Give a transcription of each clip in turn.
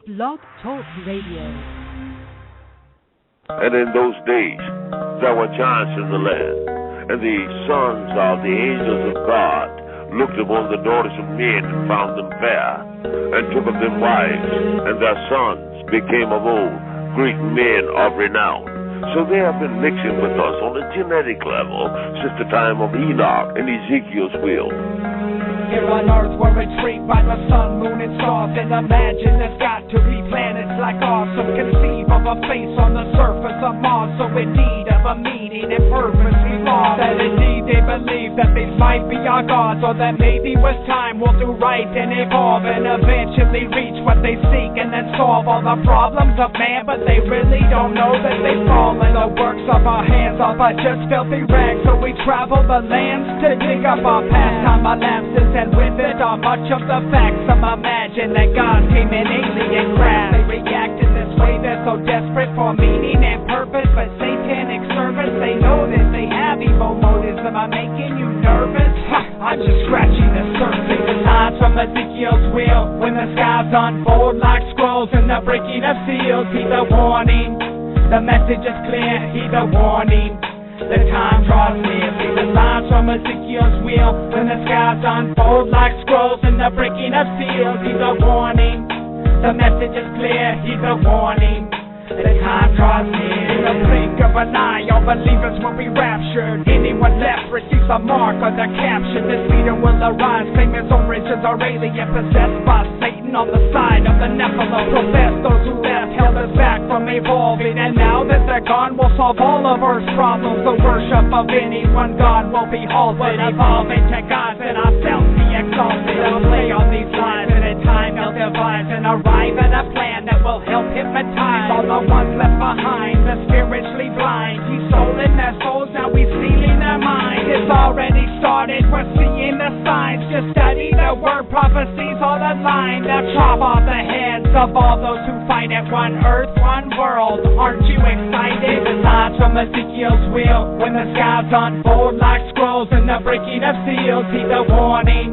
Blog Talk Radio. And in those days, there were giants in the land, and the sons of the angels of God looked upon the daughters of men and found them fair, and took of them wives, and their sons became of old great men of renown. So they have been mixing with us on a genetic level since the time of Enoch and Ezekiel's will. Here on Earth we're intrigued by the sun, moon, and stars, and imagine there's got to be planets like ours. So conceive of a face on the surface of Mars, so in need of a meaning and purpose we lost. That indeed they believe that these might be our gods, or that maybe with time we'll do right and evolve and eventually reach what they seek and then solve all the problems of man. But they really don't know that they fall in the works of our hands are but just filthy rags. So we travel the lands to dig up our past time elapses, and with it are much of the facts. Some imagine that God came in alien craft. They react in this way, they're so desperate for meaning and purpose, but satanic service, they know that they have evil motives. Am I making you nervous? I'm just scratching the surface. The signs from Ezekiel's wheel, when the skies unfold like scrolls and the breaking of seals. Heed the warning, the message is clear. Heed the warning, the time draws near. See the signs from Ezekiel's wheel, when the skies unfold like scrolls and the breaking of seals. Heed the warning, the message is clear. Heed the warning, the time draws near. In the blink of an eye, all believers will be raptured. Anyone left receives a mark or the capture. This leader will arise, claim his origins are alien, possessed by Satan on the side of the Nephilim. Profess those who left held us back from evolving, and now that they're gone, we'll solve all of Earth's problems. The worship of any one God will be halted. Evolve into gods and ourselves be exalted. They'll play on these lines, and in time they'll devise and arrive at a plan that will help hypnotize all the ones left behind, the spiritually blind. He's stolen their souls, now he's stealing their minds. It's already started, we're seeing the signs. Just study the word, prophecies all aligned. Now chop off the heads of all those who fight at one earth, one world. Aren't you excited? The signs from Ezekiel's wheel, when the skies unfold like scrolls and the breaking of seals. Heed the warning,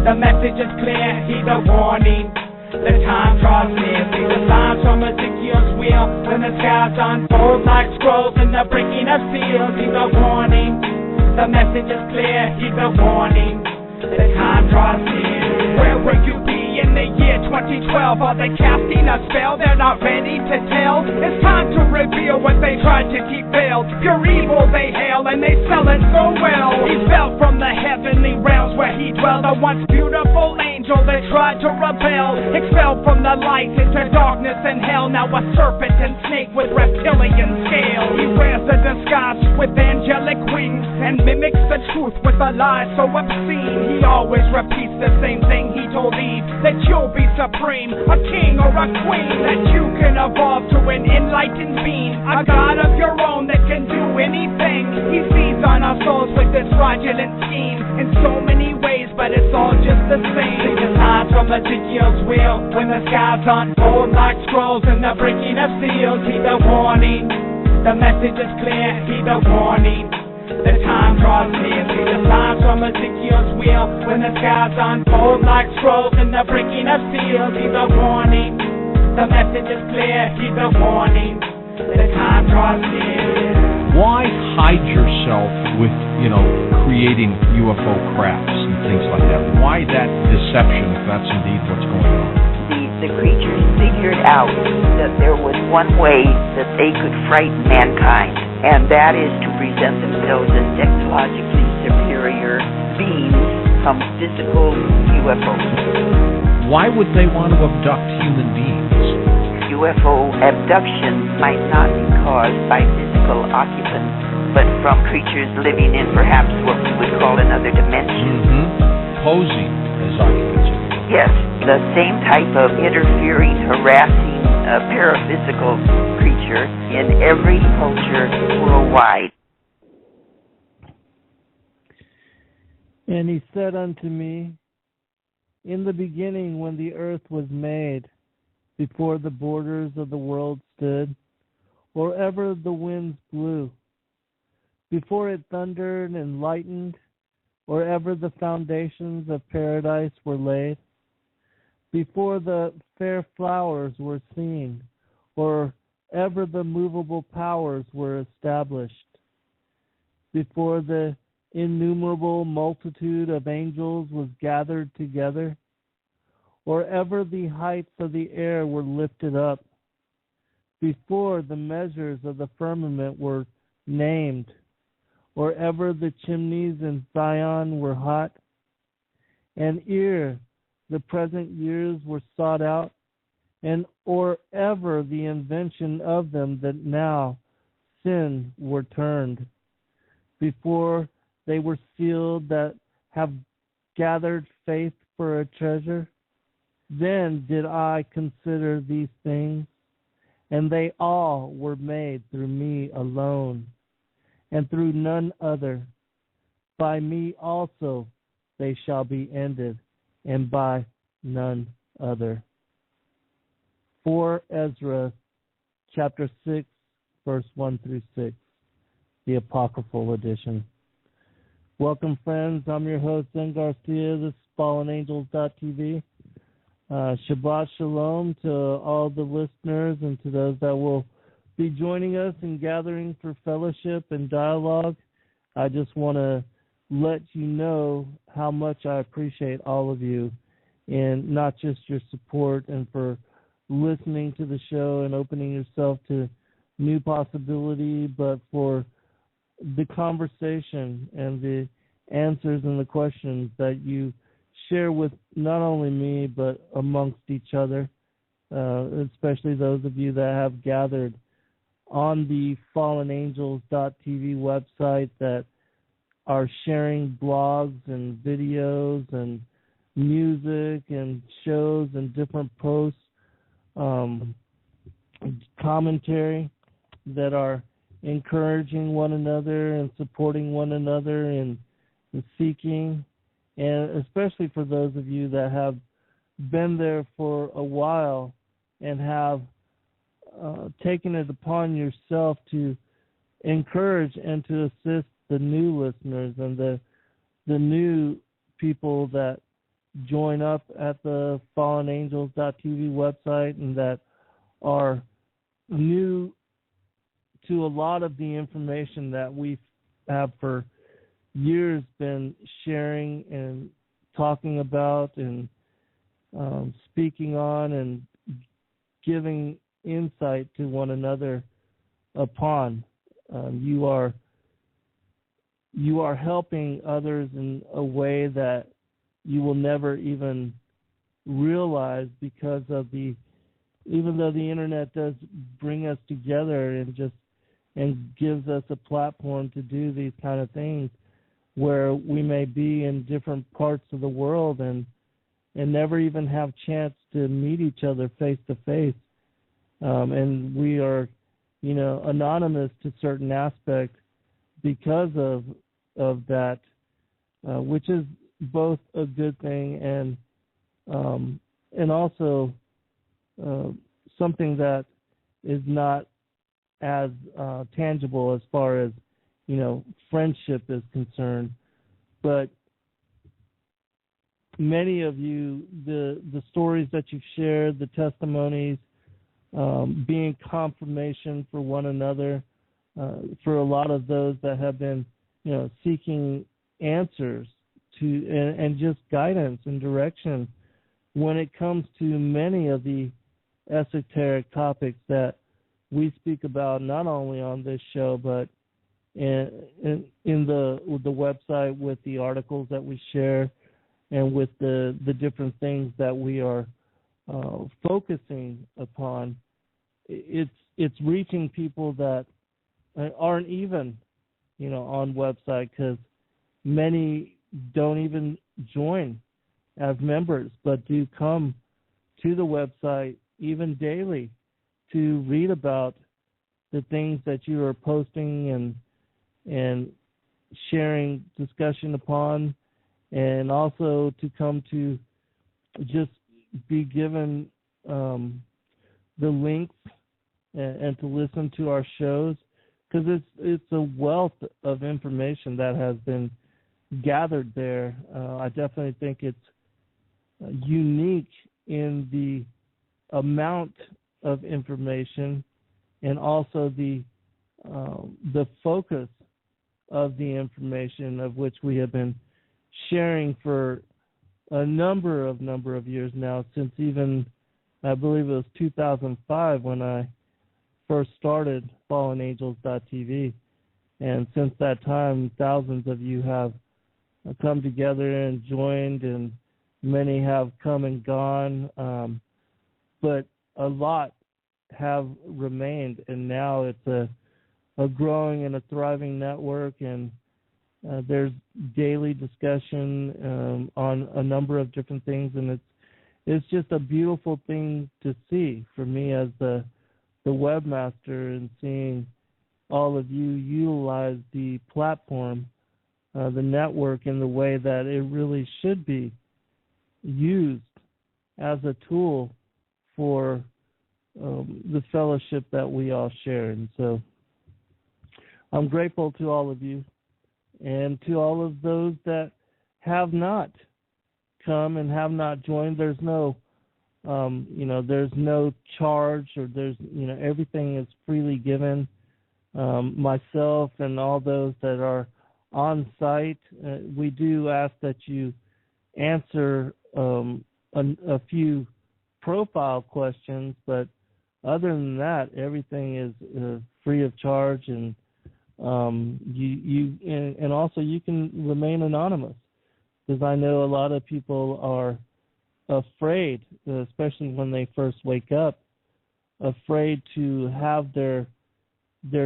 the message is clear. Heed the warning, the time draws near. See the signs from Ezekiel's wheel, when the skies unfold like scrolls and the breaking of seals. Heed the warning, the message is clear. Heed the warning, the time draws near. Where will you be in the year 2012? Are they casting a spell they're not ready to tell? It's time to reveal what they tried to keep veiled. Pure evil they hail and they sell it so well. He fell from the heavenly realms where he dwelled, a once beautiful angel that tried to rebel. Expelled from the light into darkness and hell, now a serpent and snake with reptilian scales. He wears a disguise with angelic wings and mimics the truth with a lie so obscene. He always repeats the same thing he told Eve, that you'll be supreme, a king or a queen, that you can evolve to an enlightened being, a god of your own that can do anything. He sees on our souls with this fraudulent scheme in so many ways, but it's all just the same. See the signs from Ezekiel's wheel, when the skies unfold like scrolls and the breaking of seals. Heed the warning, the message is clear. Heed the warning, the time draws near. See the signs from Ezekiel's wheel, when the skies unfold like scrolls and the breaking of seals. Heed the warning, the message is clear. Heed the warning, the time draws near. Why hide yourself with, creating UFO crafts and things like that? Why that deception if that's indeed what's going on? The creatures figured out that there was one way that they could frighten mankind, and that is to present themselves as technologically superior beings, some physical UFOs. Why would they want to abduct human beings? UFO abduction might not be caused by physical occupants, but from creatures living in perhaps what we would call another dimension. Posing as occupancy. Yes, the same type of interfering, harassing, paraphysical creature in every culture worldwide. And he said unto me, in the beginning when the earth was made, before the borders of the world stood, or ever the winds blew, before it thundered and lightened, or ever the foundations of paradise were laid, before the fair flowers were seen, or ever the movable powers were established, before the innumerable multitude of angels was gathered together, or ever the heights of the air were lifted up, before the measures of the firmament were named, or ever the chimneys in Zion were hot, and ere the present years were sought out, and or ever the invention of them that now sin were turned, before they were sealed that have gathered faith for a treasure, then did I consider these things, and they all were made through me alone, and through none other. By me also they shall be ended, and by none other. 4 Ezra, chapter 6, verse 1 through 6, the Apocryphal edition. Welcome, friends. I'm your host, Zen Garcia. This is FallenAngels.tv. Shabbat Shalom to all the listeners and to those that will be joining us and gathering for fellowship and dialogue. I just want to let you know how much I appreciate all of you, and not just your support and for listening to the show and opening yourself to new possibility, but for the conversation and the answers and the questions that you share with not only me but amongst each other, especially those of you that have gathered on the FallenAngels.tv website that are sharing blogs and videos and music and shows and different posts, commentary that are encouraging one another and supporting one another and seeking, and especially for those of you that have been there for a while and have taken it upon yourself to encourage and to assist the new listeners and the new people that join up at the FallenAngels.tv website and that are new to a lot of the information that we have for years been sharing and talking about and speaking on and giving insight to one another upon. You are helping others in a way that you will never even realize, because of even though the internet does bring us together and gives us a platform to do these kind of things, where we may be in different parts of the world and never even have chance to meet each other face to face. And we are, anonymous to certain aspects because of that, which is both a good thing and also something that is not as tangible as far as friendship is concerned. But many of you, the stories that you've shared, the testimonies, being confirmation for one another, for a lot of those that have been, seeking answers to and just guidance and direction when it comes to many of the esoteric topics that we speak about, not only on this show, but in the website, with the articles that we share, and with the different things that we are focusing upon. It's reaching people that aren't even, on website, because many don't even join as members, but do come to the website even daily to read about the things that you are posting and sharing discussion upon, and also to come to just be given the links and to listen to our shows, because it's a wealth of information that has been gathered there. I definitely think it's unique in the amount of information and also the focus of the information, of which we have been sharing for a number of years now, since even, I believe it was 2005 when I first started FallenAngels.tv. And since that time, thousands of you have come together and joined, and many have come and gone. But a lot have remained, and now it's a growing and a thriving network, and there's daily discussion on a number of different things, and it's just a beautiful thing to see for me as the webmaster, and seeing all of you utilize the platform, the network, in the way that it really should be used as a tool for the fellowship that we all share. And so I'm grateful to all of you, and to all of those that have not come and have not joined. There's no there's no charge, or there's everything is freely given. Myself and all those that are on site, we do ask that you answer a few profile questions, but other than that, everything is free of charge, and and also you can remain anonymous, because I know a lot of people are afraid, especially when they first wake up, afraid to have their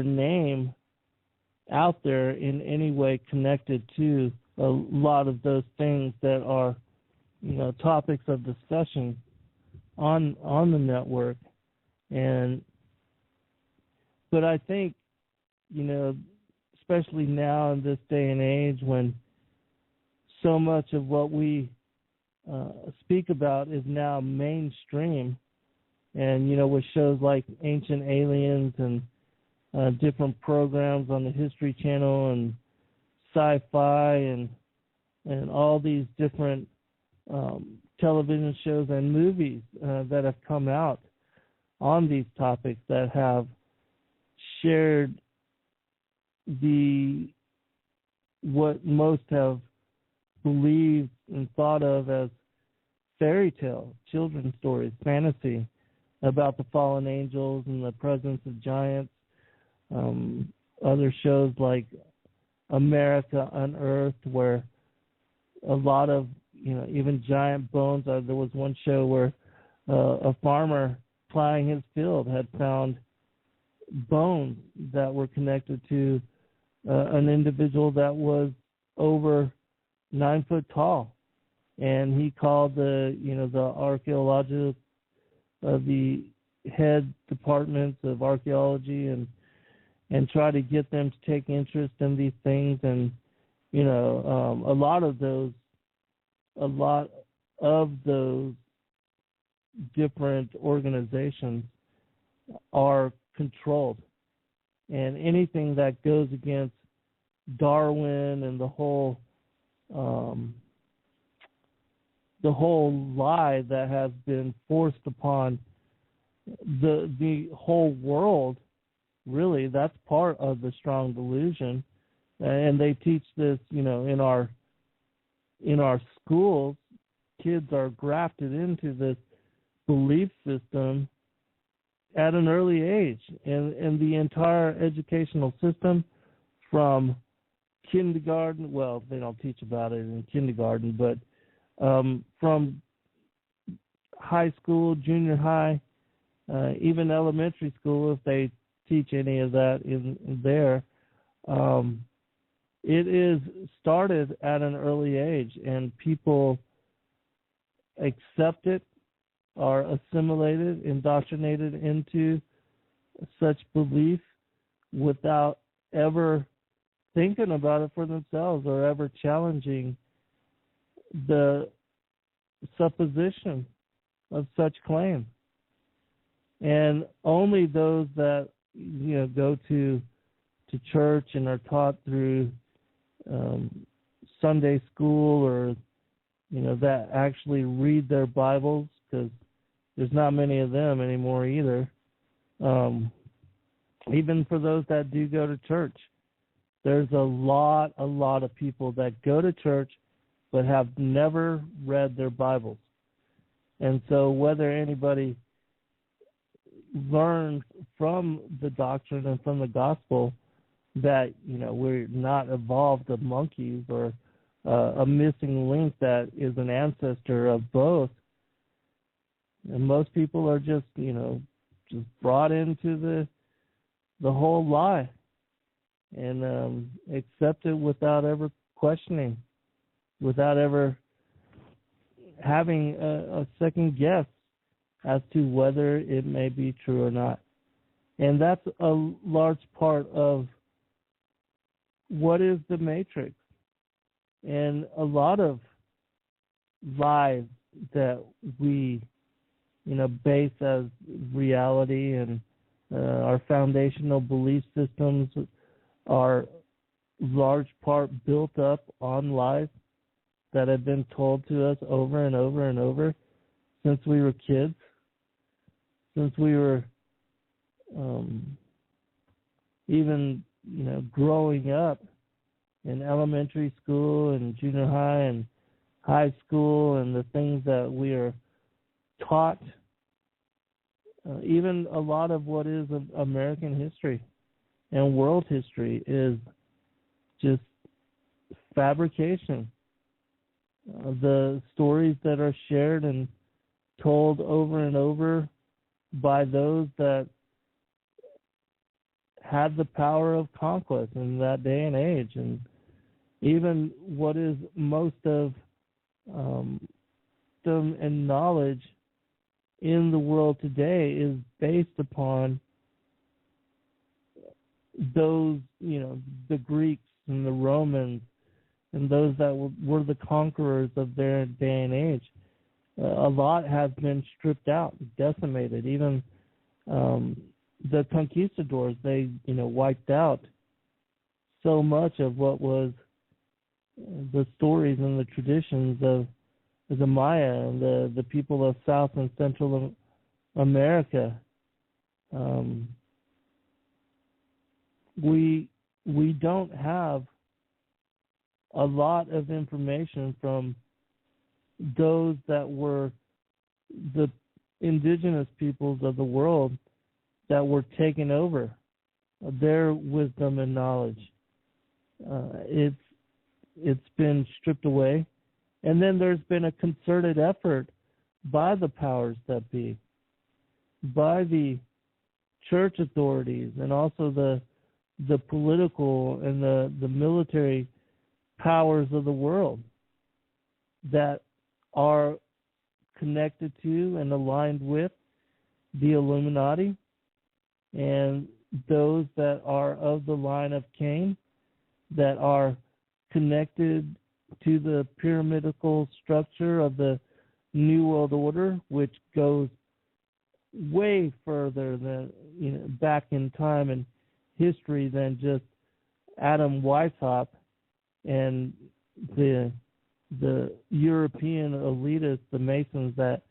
name out there in any way connected to a lot of those things that are topics of discussion on the network. But I think especially now in this day and age, when so much of what we speak about is now mainstream, and with shows like Ancient Aliens and different programs on the History Channel and Sci-Fi and all these different television shows and movies that have come out on these topics, that have shared what most have believed and thought of as fairy tale, children's stories, fantasy about the fallen angels and the presence of giants. Other shows like America Unearthed, where a lot of even giant bones. There was one show where a farmer plowing his field had found bones that were connected to an individual that was over 9 foot tall, and he called the archaeologist, the head departments of archaeology, and try to get them to take interest in these things. And a lot of those different organizations are controlled, and anything that goes against Darwin and the whole lie that has been forced upon the whole world, really, that's part of the strong delusion. And they teach this, in our schools. Kids are grafted into this belief system at an early age, and the entire educational system, from kindergarten, well, they don't teach about it in kindergarten, but from high school, junior high, even elementary school, if they teach any of that in there, it is started at an early age, and people accept it, are assimilated, indoctrinated into such belief without ever thinking about it for themselves or ever challenging the supposition of such claim. And only those that go to church and are taught through Sunday school, or that actually read their Bibles, because there's not many of them anymore either. Even for those that do go to church, there's a lot of people that go to church but have never read their Bibles. And so whether anybody learns from the doctrine and from the gospel that, we're not evolved of monkeys or a missing link that is an ancestor of both, and most people are just brought into the whole lie and accept it without ever questioning, without ever having a second guess as to whether it may be true or not. And that's a large part of what is the Matrix. And a lot of lies that we, base as reality and our foundational belief systems are large part built up on lies that have been told to us over and over and over since we were kids, since we were even, growing up in elementary school and junior high and high school, and the things that we are taught, even a lot of what is American history and world history is just fabrication. The stories that are shared and told over and over by those that had the power of conquest in that day and age. And even what is most of wisdom and knowledge in the world today is based upon those, the Greeks and the Romans and those that were the conquerors of their day and age. A lot has been stripped out, decimated. Even the conquistadors, they, wiped out so much of what was the stories and the traditions of the Maya and the people of South and Central America. We don't have a lot of information from those that were the indigenous peoples of the world that were taken over, their wisdom and knowledge. It's been stripped away. And then there's been a concerted effort by the powers that be, by the church authorities, and also the political and the military powers of the world that are connected to and aligned with the Illuminati, and those that are of the line of Cain, that are connected to the pyramidal structure of the New World Order, which goes way further than back in time and history than just Adam Weishaupt and the European elitists, the Masons that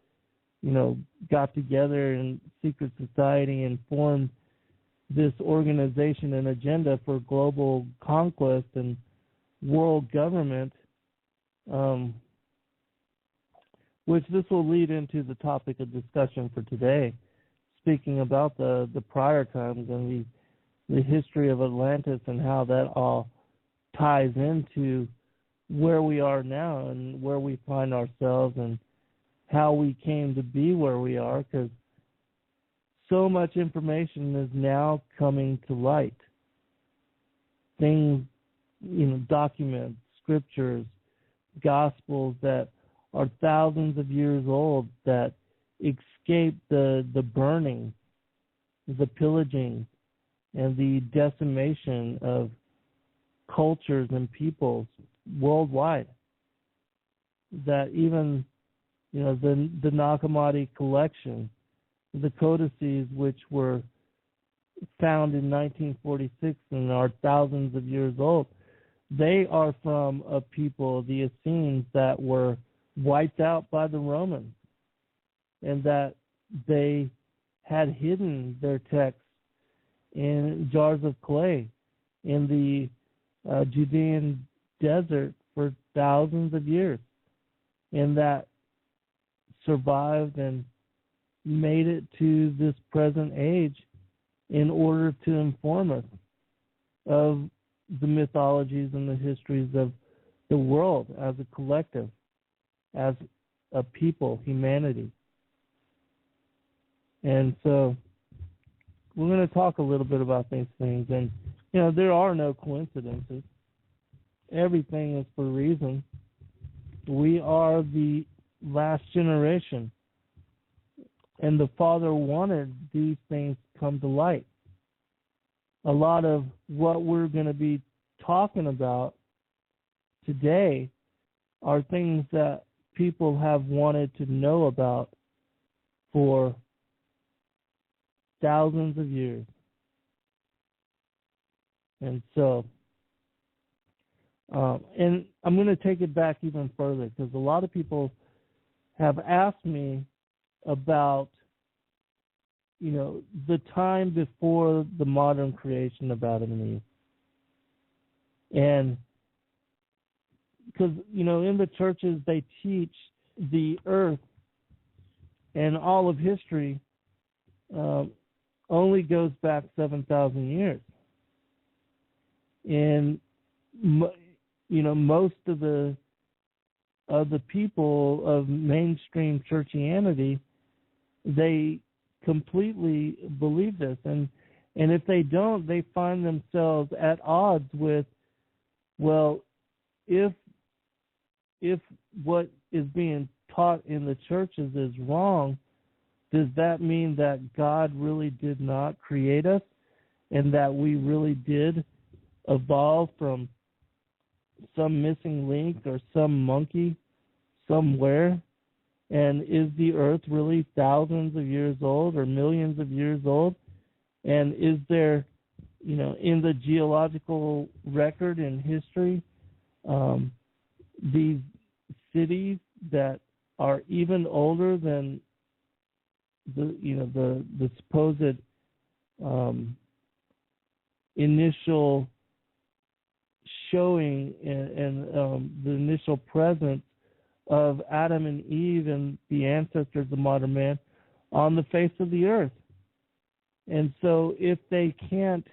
got together in secret society and formed this organization and agenda for global conquest and world government, which this will lead into the topic of discussion for today, speaking about the prior times and the history of Atlantis and how that all ties into where we are now and where we find ourselves and how we came to be where we are, because so much information is now coming to light. Things, documents, scriptures, gospels that are thousands of years old that escaped the burning, the pillaging, and the decimation of cultures and peoples worldwide. That even, the Nag Hammadi collection, the codices which were found in 1946 and are thousands of years old, they are from a people, the Essenes, that were wiped out by the Romans. and that they had hidden their texts in jars of clay in the Judean desert for thousands of years, and that survived and made it to this present age in order to inform us of the mythologies and the histories of the world as a collective, as a people, humanity. And so we're going to talk a little bit about these things. And, you know, there are no coincidences. Everything is for a reason. We are the last generation, and the Father wanted these things to come to light. A lot of what we're going to be talking about today are things that people have wanted to know about for thousands of years. And so, and I'm going to take it back even further, because a lot of people have asked me about, you know, the time before the modern creation of Adam and Eve. And because, you know, in the churches they teach the earth and all of history only goes back 7,000 years. And, you know, most of the people of mainstream churchianity, they completely believe this. And if they don't, they find themselves at odds with, well, if what is being taught in the churches is wrong, does that mean that God really did not create us and that we really did evolve from some missing link or some monkey somewhere? And is the earth really thousands of years old or millions of years old? And is there, you know, in the geological record in history, these cities that are even older than the supposed initial showing and the initial presence of Adam and Eve and the ancestors of modern man on the face of the earth. And so if they can't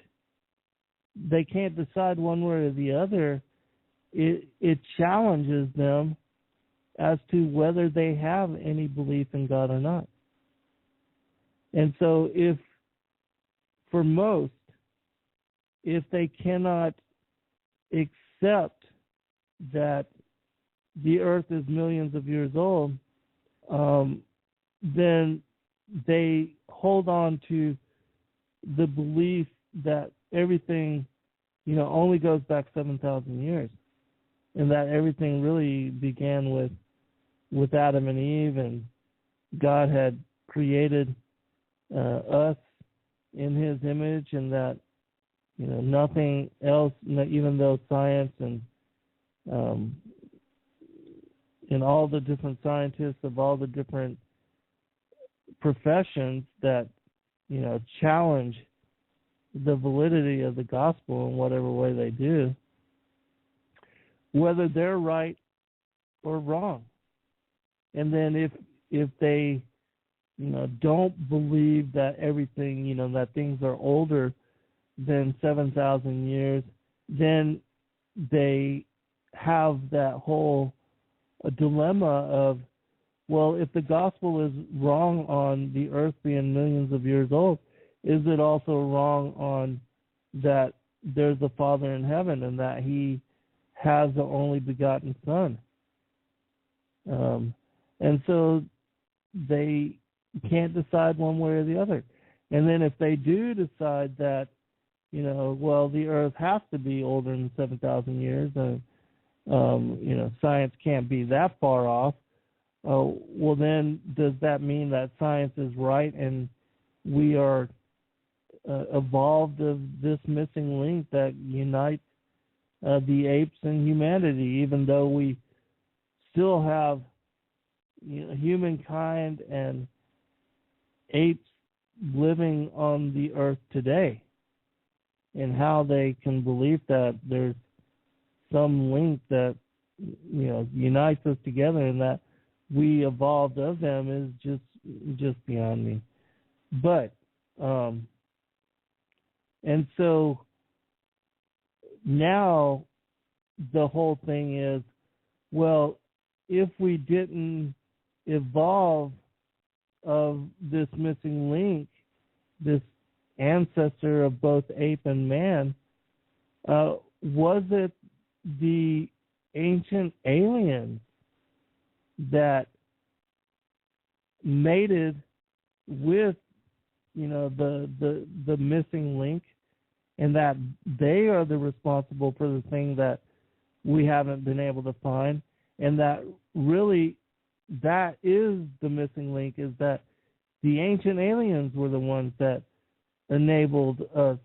decide one way or the other, it challenges them as to whether they have any belief in God or not. And so for most, if they cannot accept that the earth is millions of years old, then they hold on to the belief that everything, you know, only goes back 7,000 years, and that everything really began with Adam and Eve, and God had created us in His image, and that, you know, nothing else, even though science and all the different scientists of all the different professions that, you know, challenge the validity of the gospel in whatever way they do, whether they're right or wrong. And then if they, you know, don't believe that everything, you know, that things are older than 7,000 years, then they have that whole dilemma of, well, if the gospel is wrong on the earth being millions of years old, is it also wrong on that there's a Father in heaven and that He has the only begotten Son? And so they can't decide one way or the other. And then if they do decide that, you know, well, the earth has to be older than 7,000 years, you know, science can't be that far off, well, then does that mean that science is right and we are evolved of this missing link that unites the apes and humanity, even though we still have, you know, humankind and apes living on the earth today, and how they can believe that there's some link that unites us together, and that we evolved of them is just beyond me. But and so now the whole thing is, well, if we didn't evolve of this missing link, this ancestor of both ape and man, was it the ancient aliens that mated with the missing link, and that they are the responsible for the thing that we haven't been able to find, and that really that is the missing link, is that the ancient aliens were the ones that enabled us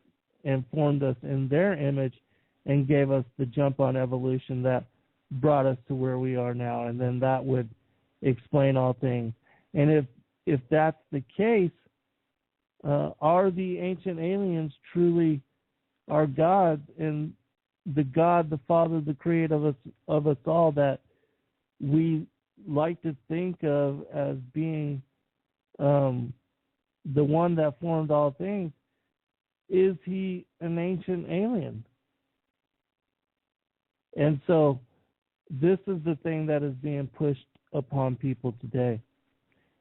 and formed us in their image and gave us the jump on evolution that brought us to where we are now, and then that would explain all things. And if that's the case, are the ancient aliens truly our God, and the God, the Father, the Creator of us all, that we like to think of as being the one that formed all things? Is he an ancient alien? And so this is the thing that is being pushed upon people today.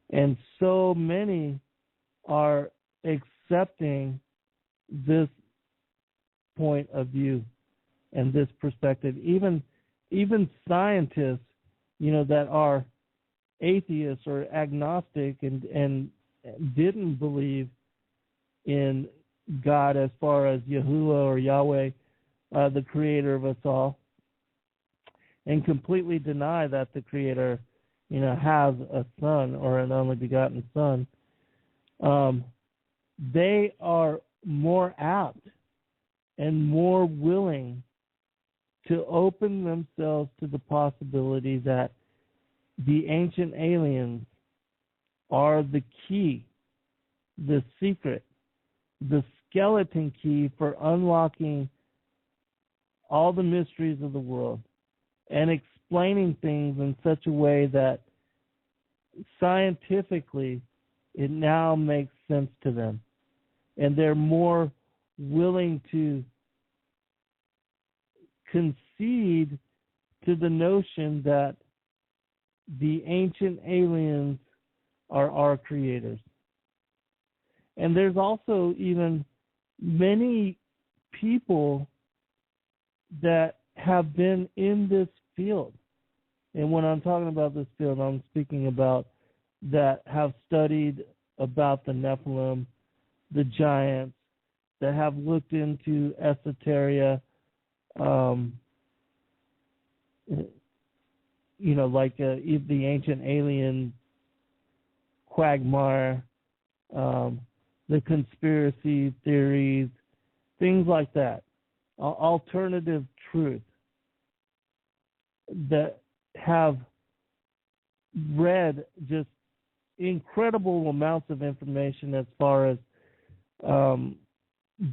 And so many are accepting this point of view and this perspective. Even scientists, that are atheists or agnostic and didn't believe in God as far as Yahuwah or Yahweh, the creator of us all, and completely deny that the Creator, has a son or an only begotten son, they are more apt and more willing to open themselves to the possibility that the ancient aliens are the key, the secret, the skeleton key for unlocking all the mysteries of the world and explaining things in such a way that scientifically it now makes sense to them. And they're more willing to concede to the notion that the ancient aliens are our creators. And there's also even many people that have been in this field. And when I'm talking about this field, I'm speaking about that have studied about the Nephilim, the giants, that have looked into esoteria, like the ancient alien quagmire, the conspiracy theories, things like that, alternative truth, that have read just incredible amounts of information as far as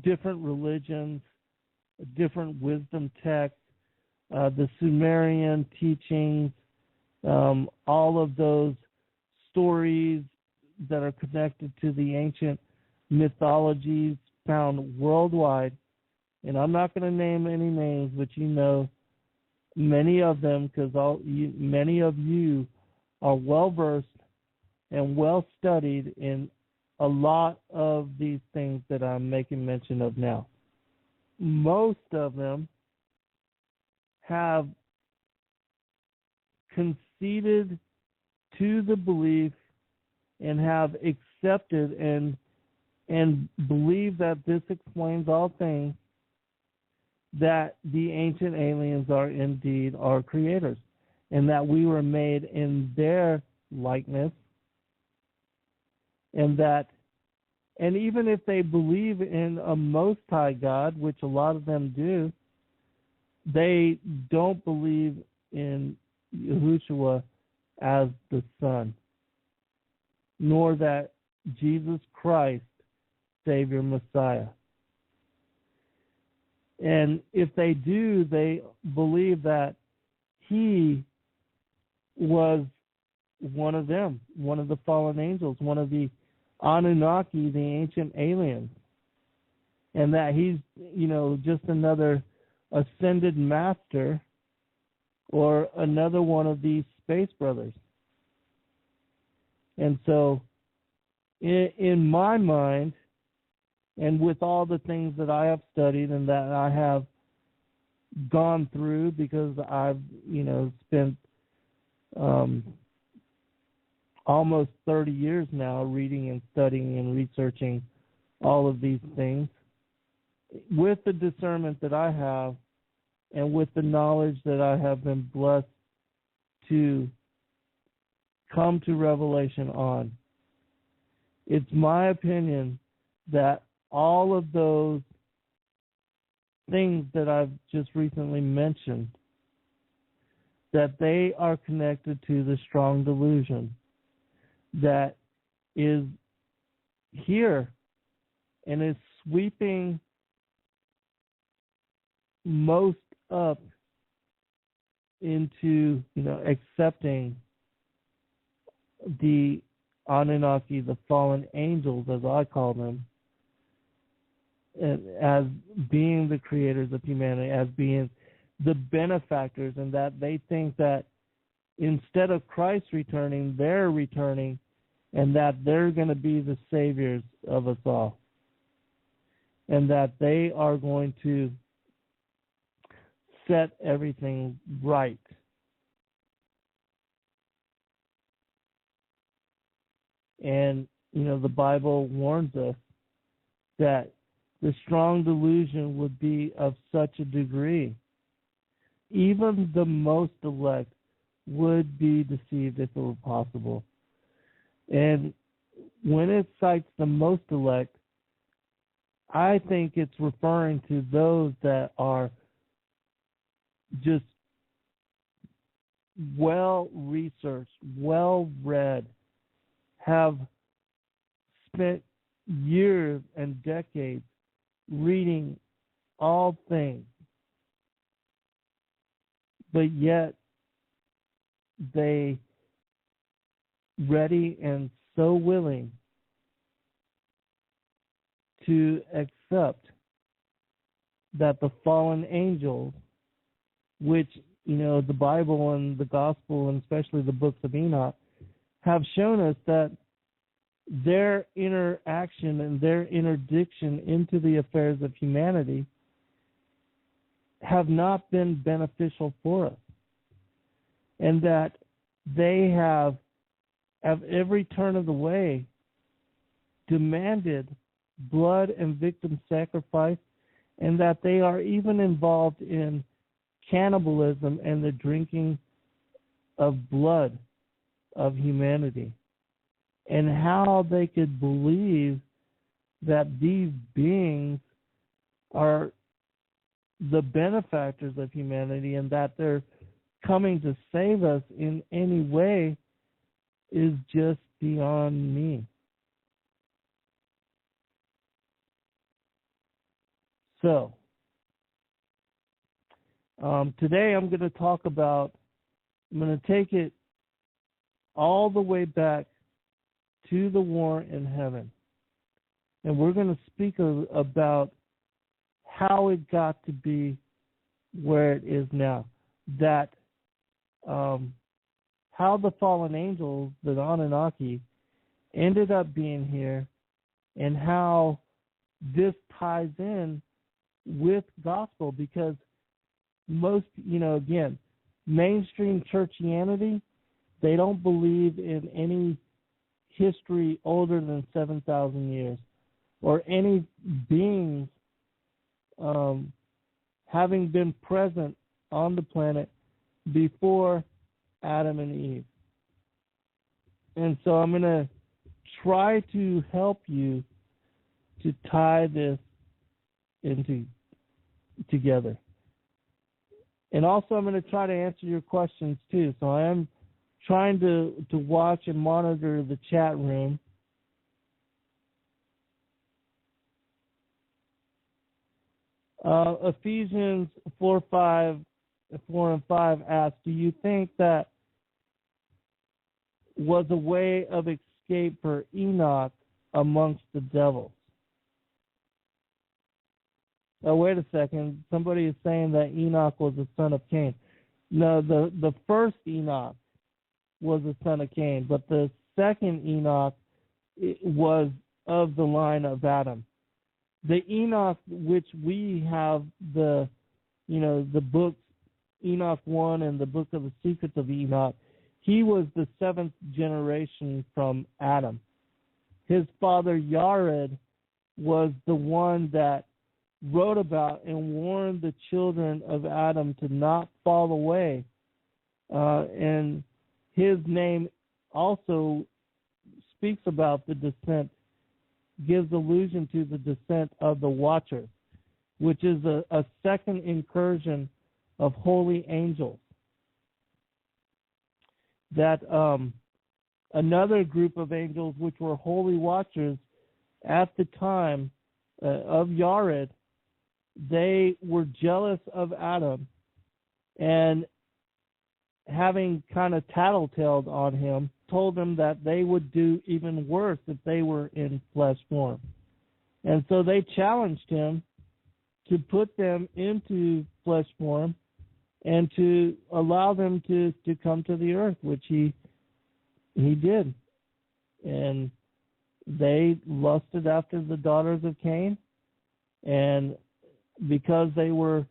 different religions, different wisdom texts, the Sumerian teachings, all of those stories that are connected to the ancient mythologies found worldwide. And I'm not going to name any names, but many of them, because many of you are well-versed and well-studied in a lot of these things that I'm making mention of now. Most of them have conceded to the belief and have accepted and believe that this explains all things, that the ancient aliens are indeed our creators, and that we were made in their likeness, and even if they believe in a Most High God, which a lot of them do, they don't believe in Yahushua as the Son, nor that Jesus Christ, Savior, Messiah. And if they do, they believe that he was one of them, one of the fallen angels, one of the Annunaki, the ancient aliens, and that he's, just another ascended master or another one of these space brothers. And so, in my mind, and with all the things that I have studied and that I have gone through, because I've, spent almost 30 years now reading and studying and researching all of these things, with the discernment that I have and with the knowledge that I have been blessed to come to revelation on, it's my opinion that all of those things that I've just recently mentioned, that they are connected to the strong delusion that is here and is sweeping most up into, accepting the Anunnaki, the fallen angels, as I call them, as being the creators of humanity, as being the benefactors, and that they think that instead of Christ returning, they're returning, and that they're going to be the saviors of us all, and that they are going to set everything right. And, the Bible warns us that the strong delusion would be of such a degree, even the most elect would be deceived if it were possible. And when it cites the most elect, I think it's referring to those that are just well-researched, well-read, have spent years and decades reading all things, but yet they ready and so willing to accept that the fallen angels, which, the Bible and the Gospel, and especially the books of Enoch, have shown us that their interaction and their interdiction into the affairs of humanity have not been beneficial for us. And that they have, at every turn of the way, demanded blood and victim sacrifice, and that they are even involved in cannibalism and the drinking of blood of humanity. And how they could believe that these beings are the benefactors of humanity and that they're coming to save us in any way is just beyond me. So, today I'm going to take it all the way back to the war in heaven. And we're going to speak about how it got to be where it is now. That how the fallen angels, the Anunnaki, ended up being here, and how this ties in with gospel, because most, again, mainstream churchianity, they don't believe in any history older than 7,000 years, or any beings having been present on the planet before Adam and Eve. And so I'm going to try to help you to tie this together. And also I'm going to try to answer your questions too. So I am trying to watch and monitor the chat room Ephesians 4 and 5 asks, do you think that was a way of escape for Enoch amongst the devils? Oh, wait a second. Somebody is saying that Enoch was the son of Cain. No, the first Enoch was the son of Cain, but the second Enoch was of the line of Adam. The Enoch which we have, the books Enoch 1 and the book of the Secrets of Enoch, he was the seventh generation from Adam. His father Yared was the one that wrote about and warned the children of Adam to not fall away. And his name also speaks about the descent, gives allusion to the descent of the Watchers, which is a second incursion of holy angels. That another group of angels, which were holy watchers at the time of Yared, they were jealous of Adam, and having kind of tattletaled on him, told him that they would do even worse if they were in flesh form. And so they challenged him to put them into flesh form and to allow them to come to the earth, which he did. And they lusted after the daughters of Cain, and because they were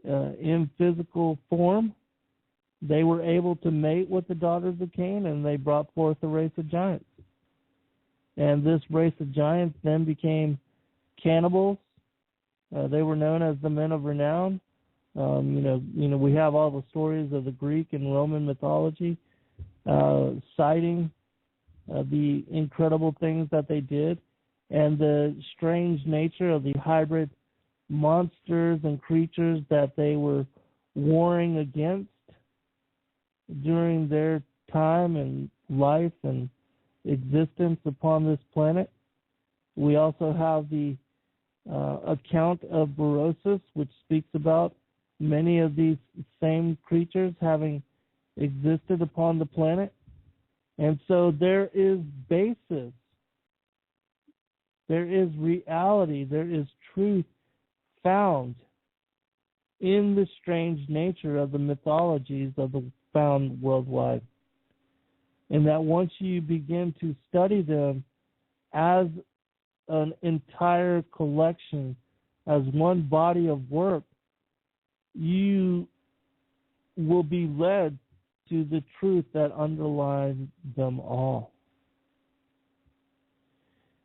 in physical form, they were able to mate with the daughters of Cain, and they brought forth a race of giants. And this race of giants then became cannibals. They were known as the men of renown. We have all the stories of the Greek and Roman mythology citing the incredible things that they did and the strange nature of the hybrid monsters and creatures that they were warring against during their time and life and existence upon this planet. We also have the account of Berosus, which speaks about many of these same creatures having existed upon the planet. And so there is basis, there is reality, there is truth found in the strange nature of the mythologies of the found worldwide. And that once you begin to study them as an entire collection, as one body of work, you will be led to the truth that underlies them all.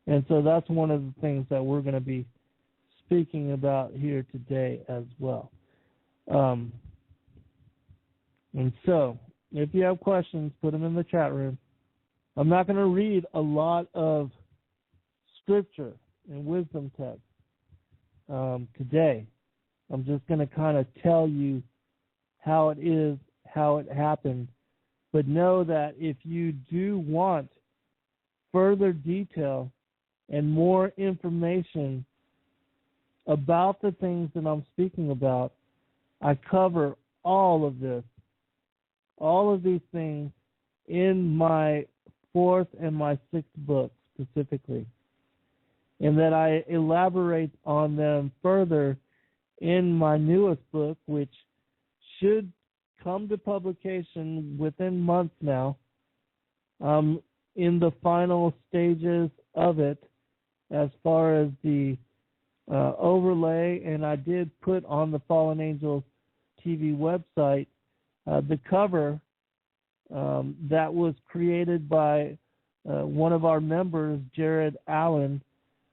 And so that's one of the things that we're going to be speaking about here today as well. And so, if you have questions, put them in the chat room. I'm not going to read a lot of scripture and wisdom text today. I'm just going to kind of tell you how it is, how it happened. But know that if you do want further detail and more information about the things that I'm speaking about, I cover all of this, all of these things in my 4th and my 6th book specifically, and that I elaborate on them further in my newest book, which should come to publication within months now. In the final stages of it as far as the overlay, and I did put on the Fallen Angels TV website the cover that was created by one of our members, Jared Allen,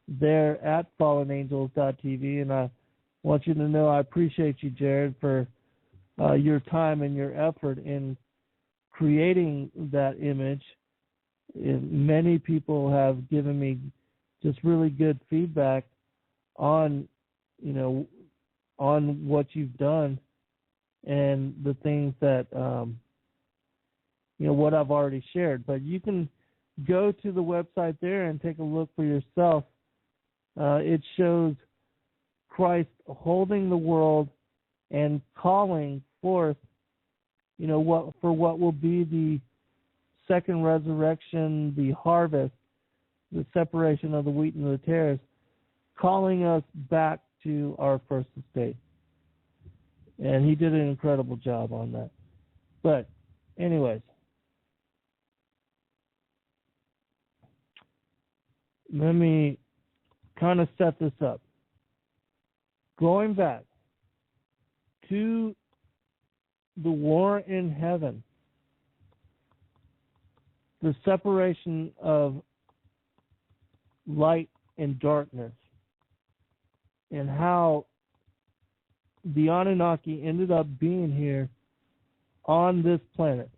there at fallenangels.tv. And I want you to know I appreciate you, Jared, for your time and your effort in creating that image. Many people have given me just really good feedback on what you've done and the things that what I've already shared. But you can go to the website there and take a look for yourself. It shows Christ holding the world and calling forth, what will be the second resurrection, the harvest, the separation of the wheat and the tares, calling us back to our first estate. And he did an incredible job on that. But anyways, let me kind of set this up. Going back to the war in heaven, the separation of light and darkness, and how the Anunnaki ended up being here on this planet.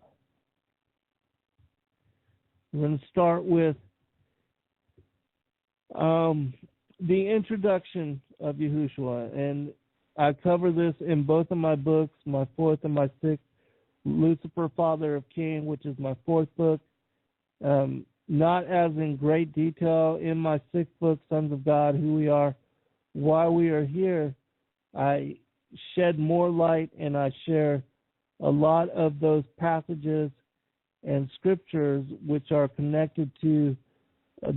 We're going to start with the introduction of Yahushua, and I cover this in both of my books, my fourth and my sixth, Lucifer, Father of Cain, which is my fourth book. Not as in great detail in my sixth book, Sons of God, Who We Are, Why We Are Here. I shed more light and I share a lot of those passages and scriptures which are connected to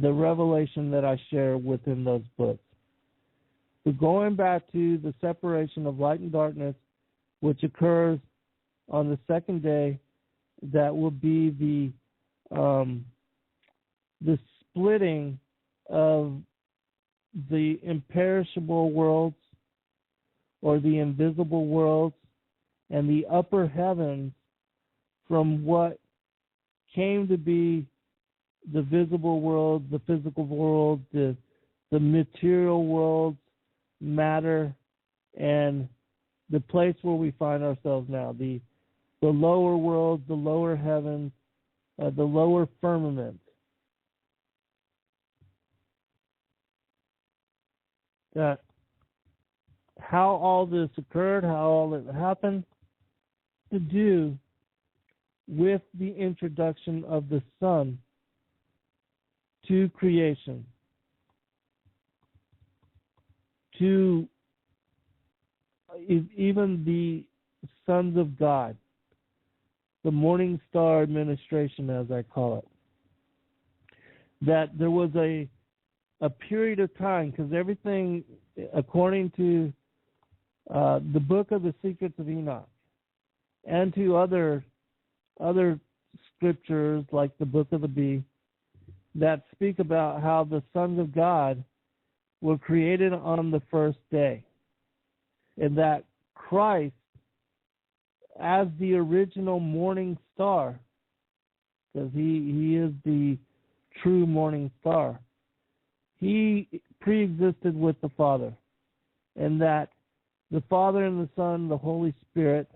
the revelation that I share within those books. So going back to the separation of light and darkness, which occurs on the second day, that will be the splitting of the imperishable worlds or the invisible worlds and the upper heavens from what came to be the visible world, the physical world, the material world, matter, and the place where we find ourselves now, the lower world, the lower heavens, the lower firmament. How all this occurred, how all it happened, to do with the introduction of the Son to creation, to even the sons of God, the morning star administration, as I call it, that there was a period of time, because everything, according to the book of the Secrets of Enoch and to other scriptures like the book of the Bee, that speak about how the sons of God were created on the first day, and that Christ, as the original morning star, because he is the true morning star, he pre-existed with the Father, and that the Father and the Son, the Holy Spirit,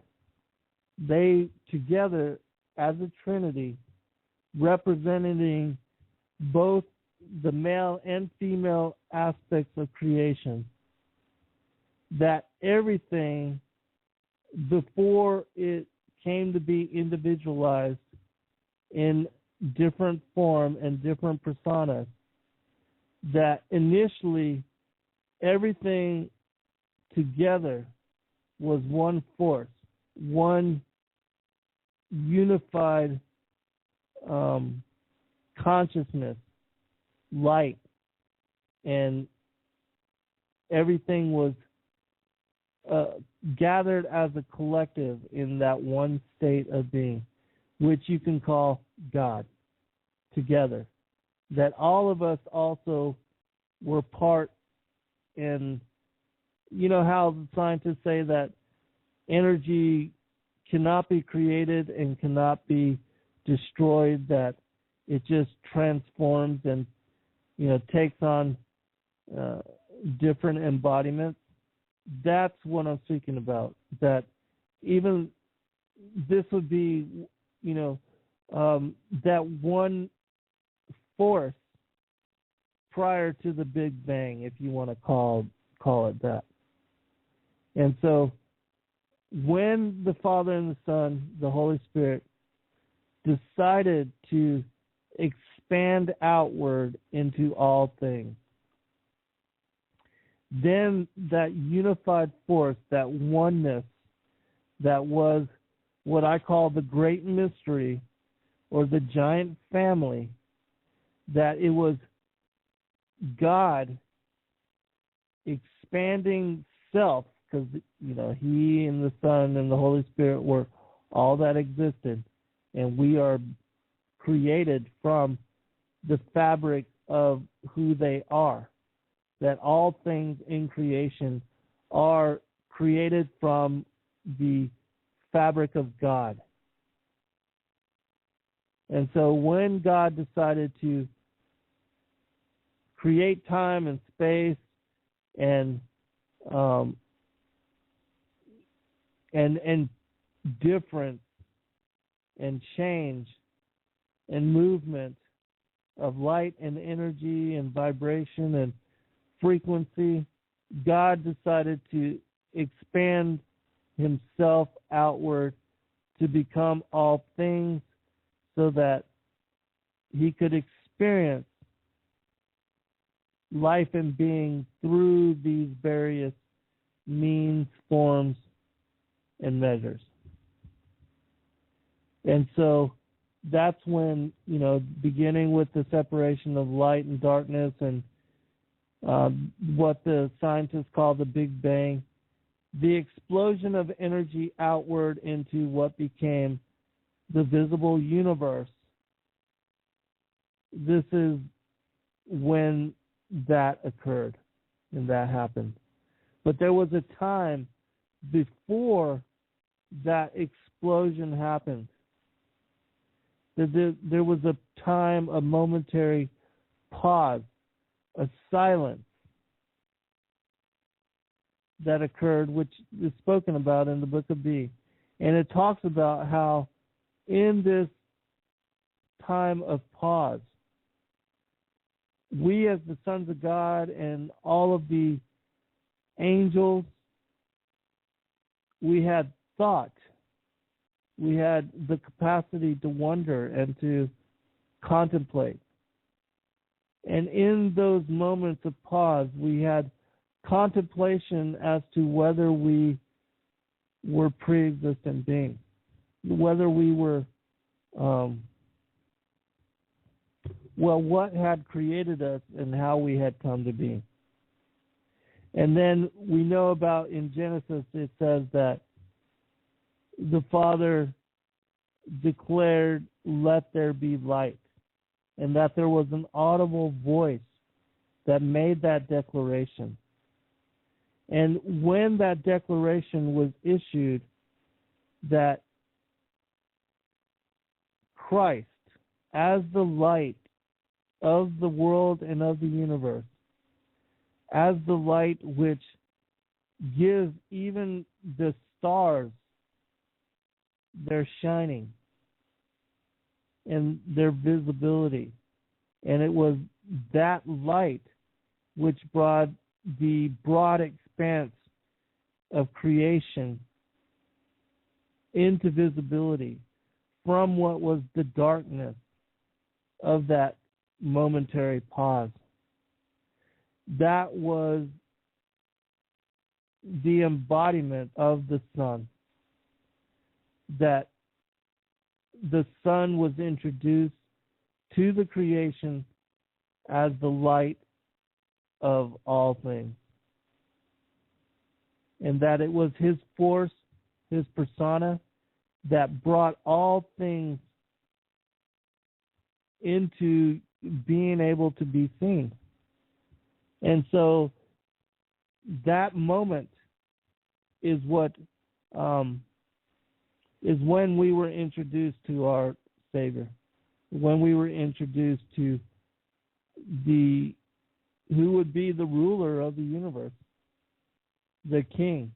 they together as a Trinity, representing both the male and female aspects of creation, that everything before it came to be individualized in different form and different personas, that initially everything together was one force, one unified consciousness, light, and everything was gathered as a collective in that one state of being, which you can call God, together. That all of us also were part in, you know how the scientists say that energy cannot be created and cannot be destroyed, that it just transforms and, takes on different embodiments. That's what I'm speaking about. That even this would be, that one force prior to the Big Bang, if you want to call it that. And so when the Father and the Son, the Holy Spirit, decided to expand outward into all things, then that unified force, that oneness, that was what I call the great mystery or the giant family, that it was God expanding self, because He and the Son and the Holy Spirit were all that existed, and we are created from the fabric of who they are, that all things in creation are created from the fabric of God. And so when God decided to create time and space and difference and change and movement of light and energy and vibration and frequency, God decided to expand Himself outward to become all things so that He could experience life and being through these various means, forms, and measures. And so that's when, beginning with the separation of light and darkness and what the scientists call the Big Bang, the explosion of energy outward into what became the visible universe. This is when that occurred and that happened. But there was a time before that explosion happened. There was a time, a momentary pause, a silence that occurred, which is spoken about in the book of B. And it talks about how in this time of pause, we as the sons of God and all of the angels, we had thought. We had the capacity to wonder and to contemplate. And in those moments of pause, we had contemplation as to whether we were pre-existent beings, whether we were, what had created us and how we had come to be. And then we know about in Genesis, it says that the Father declared, "Let there be light," and that there was an audible voice that made that declaration. And when that declaration was issued, that Christ, as the light of the world and of the universe, as the light which gives even the stars their shining and their visibility. And it was that light which brought the broad expanse of creation into visibility from what was the darkness of that momentary pause. That was the embodiment of the Son. That the Son was introduced to the creation as the light of all things. And that it was His force, His persona, that brought all things into being able to be seen. And so that moment is what is when we were introduced to our Savior, when we were introduced to who would be the ruler of the universe, the King.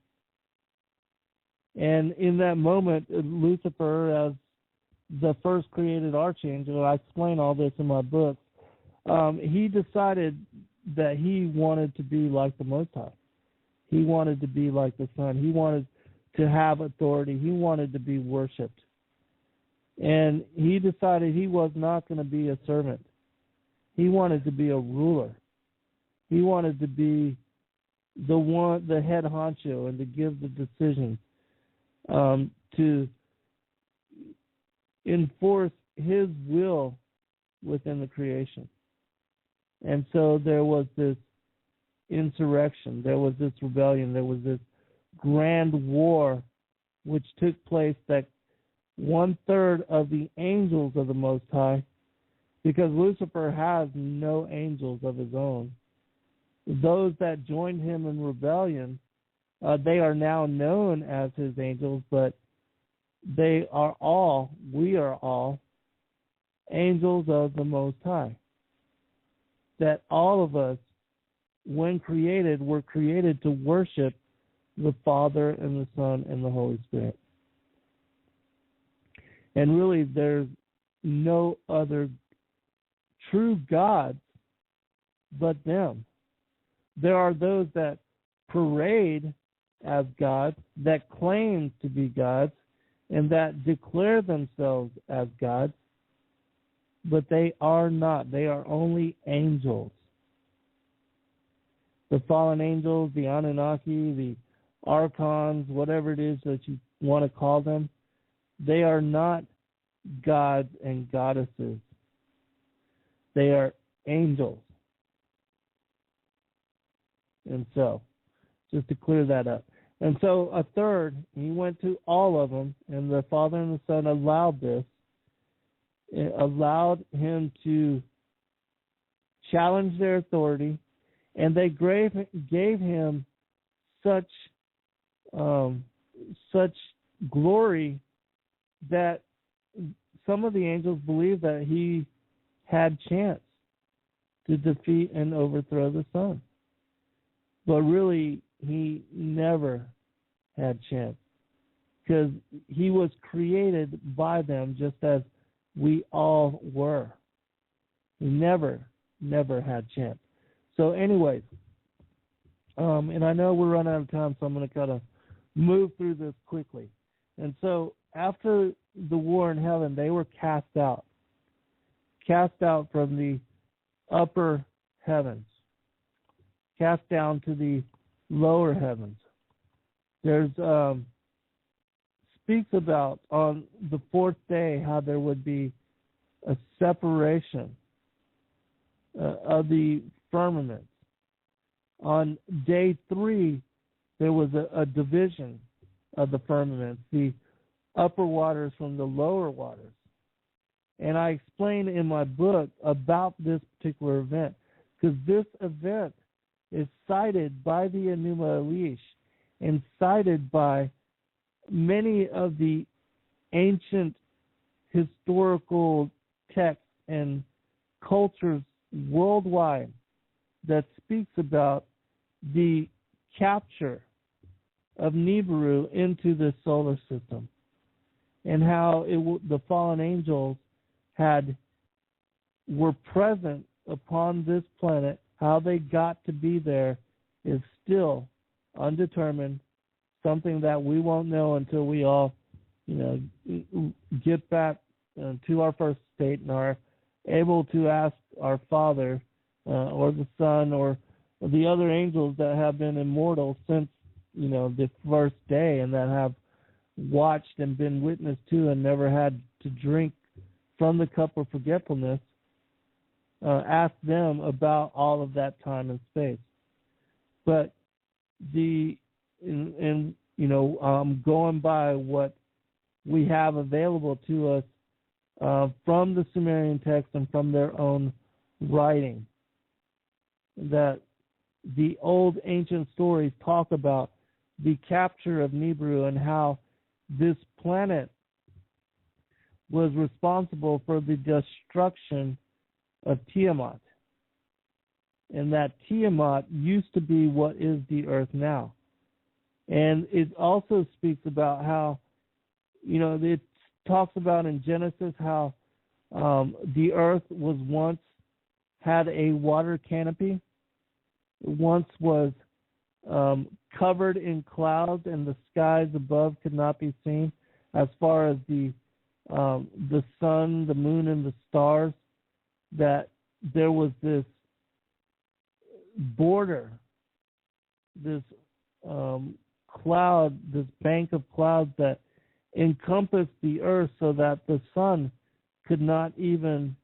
And in that moment, Lucifer, as the first created archangel, I explain all this in my book, he decided that he wanted to be like the Most High. He wanted to be like the Son. He wanted to have authority. He wanted to be worshipped. And he decided he was not going to be a servant. He wanted to be a ruler. He wanted to be the head honcho, and to give the decision, to enforce his will within the creation. And so there was this insurrection, there was this rebellion, there was this grand war which took place, that 1/3 of the angels of the Most High, because Lucifer has no angels of his own. Those that joined him in rebellion, they are now known as his angels, but we are all angels of the Most High. That all of us, when created, were created to worship the Father and the Son and the Holy Spirit. And really, there's no other true gods but them. There are those that parade as gods, that claim to be gods, and that declare themselves as gods, but they are not. They are only angels. The fallen angels, the Annunaki, the archons, whatever it is that you want to call them, they are not gods and goddesses. They are angels. And so, just to clear that up. And so a third, he went to all of them, and the Father and the Son allowed this. It allowed him to challenge their authority, and they gave him such glory that some of the angels believed that he had chance to defeat and overthrow the Son. But really, he never had chance, because he was created by them just as we all were. He never had chance. So anyways, and I know we're running out of time, so I'm going to kind of move through this quickly. And so after the war in heaven, they were cast out from the upper heavens, cast down to the lower heavens. There's speaks about on the fourth day how there would be a separation of the firmaments. On day 3, there was a division of the firmaments, the upper waters from the lower waters. And I explain in my book about this particular event, because this event is cited by the Enuma Elish and cited by many of the ancient historical texts and cultures worldwide that speaks about the capture of Nibiru into the solar system, and how the fallen angels were present upon this planet. How they got to be there is still undetermined, something that we won't know until we all, get back to our first state and are able to ask our Father or the Son or the other angels that have been immortal since, the first day, and that have watched and been witness to and never had to drink from the cup of forgetfulness. Ask them about all of that time and space. But going by what we have available to us from the Sumerian text and from their own writing, that the old ancient stories talk about the capture of Nibiru and how this planet was responsible for the destruction of Tiamat. And that Tiamat used to be what is the earth now. And it also speaks about how, it talks about in Genesis how the earth was once had a water canopy. It once was covered in clouds, and the skies above could not be seen, as far as the sun, the moon, and the stars. That there was this border cloud, this bank of clouds that encompassed the earth so that the sun could not even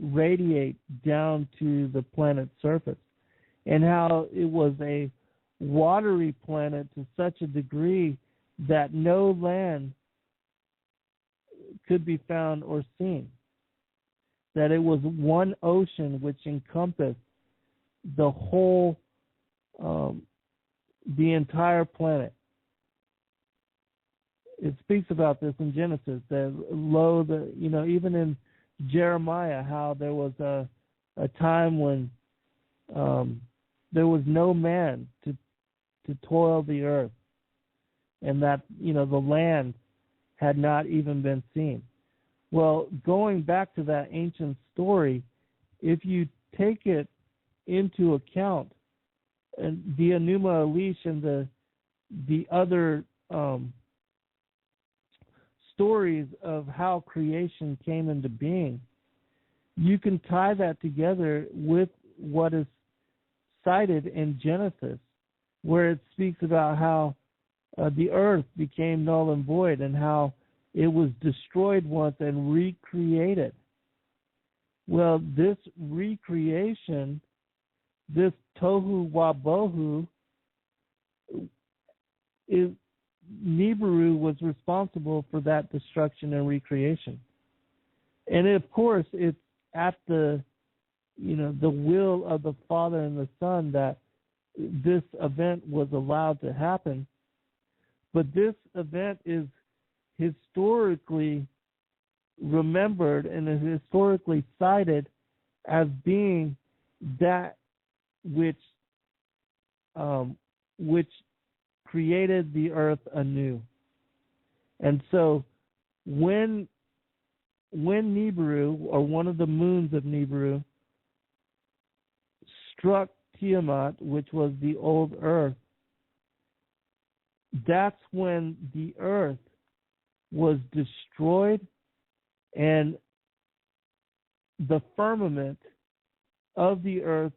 radiate down to the planet's surface, and how it was a watery planet to such a degree that no land could be found or seen, that it was one ocean which encompassed the whole, the entire planet. It speaks about this in Genesis, that even in Jeremiah, how there was a time when there was no man to toil the earth, and that the land had not even been seen. Well, going back to that ancient story, if you take it into account, and the Enuma Elish and the other stories of how creation came into being, you can tie that together with what is cited in Genesis, where it speaks about how the earth became null and void and how it was destroyed once and recreated. Well, this recreation, this tohu wabohu, Nibiru was responsible for that destruction and recreation. And of course, it's at the will of the Father and the Son that this event was allowed to happen. But this event is historically remembered and is historically cited as being that which created the earth anew. And so when Nibiru, or one of the moons of Nibiru, struck Tiamat, which was the old earth, that's when the earth was destroyed, and the firmament of the earth,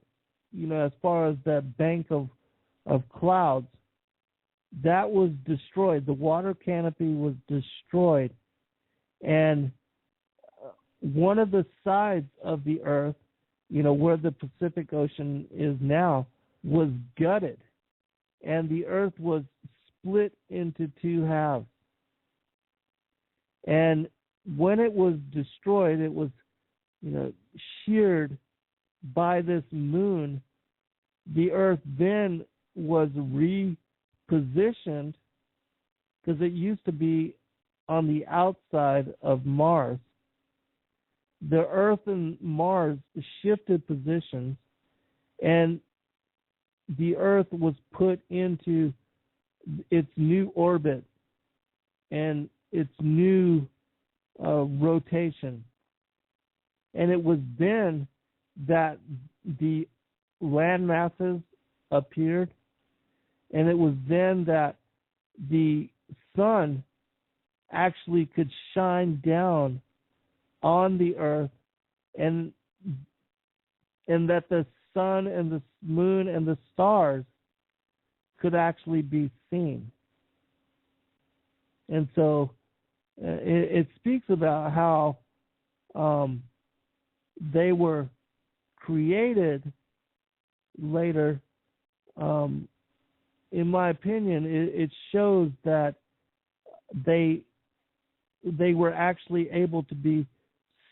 as far as that bank of clouds, that was destroyed. The water canopy was destroyed, and one of the sides of the earth, where the Pacific Ocean is now, was gutted, and the earth was split into two halves. And when it was destroyed, it was, sheared by this moon. The earth then was repositioned, because it used to be on the outside of Mars. The Earth and Mars shifted positions, and the Earth was put into its new orbit and its new rotation. And it was then that the land masses appeared, and it was then that the sun actually could shine down on the earth, and that the sun and the moon and the stars could actually be seen. And so it speaks about how they were created later. In my opinion, it shows that they were actually able to be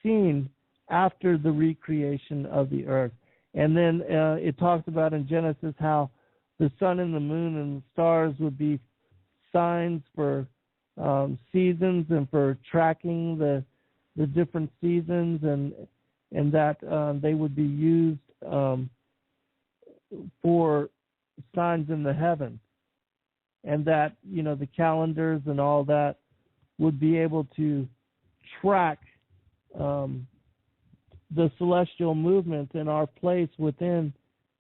seen after the recreation of the earth. And then it talks about in Genesis how the sun and the moon and the stars would be signs for seasons and for tracking the different seasons, and that they would be used for signs in the heavens, and that the calendars and all that would be able to track the celestial movement in our place within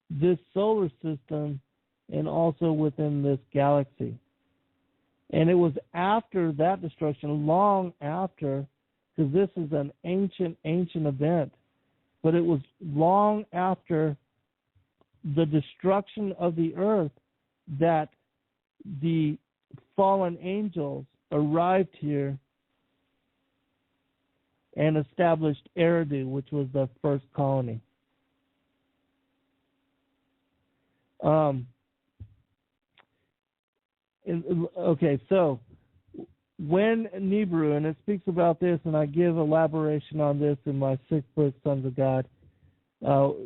this solar system and also within this galaxy. And it was after that destruction, long after, because this is an ancient event, but it was long after the destruction of the earth that the fallen angels arrived here and established Eridu, which was the first colony. Okay, so when Nibiru, and it speaks about this, and I give elaboration on this in my 6th book, Sons of God.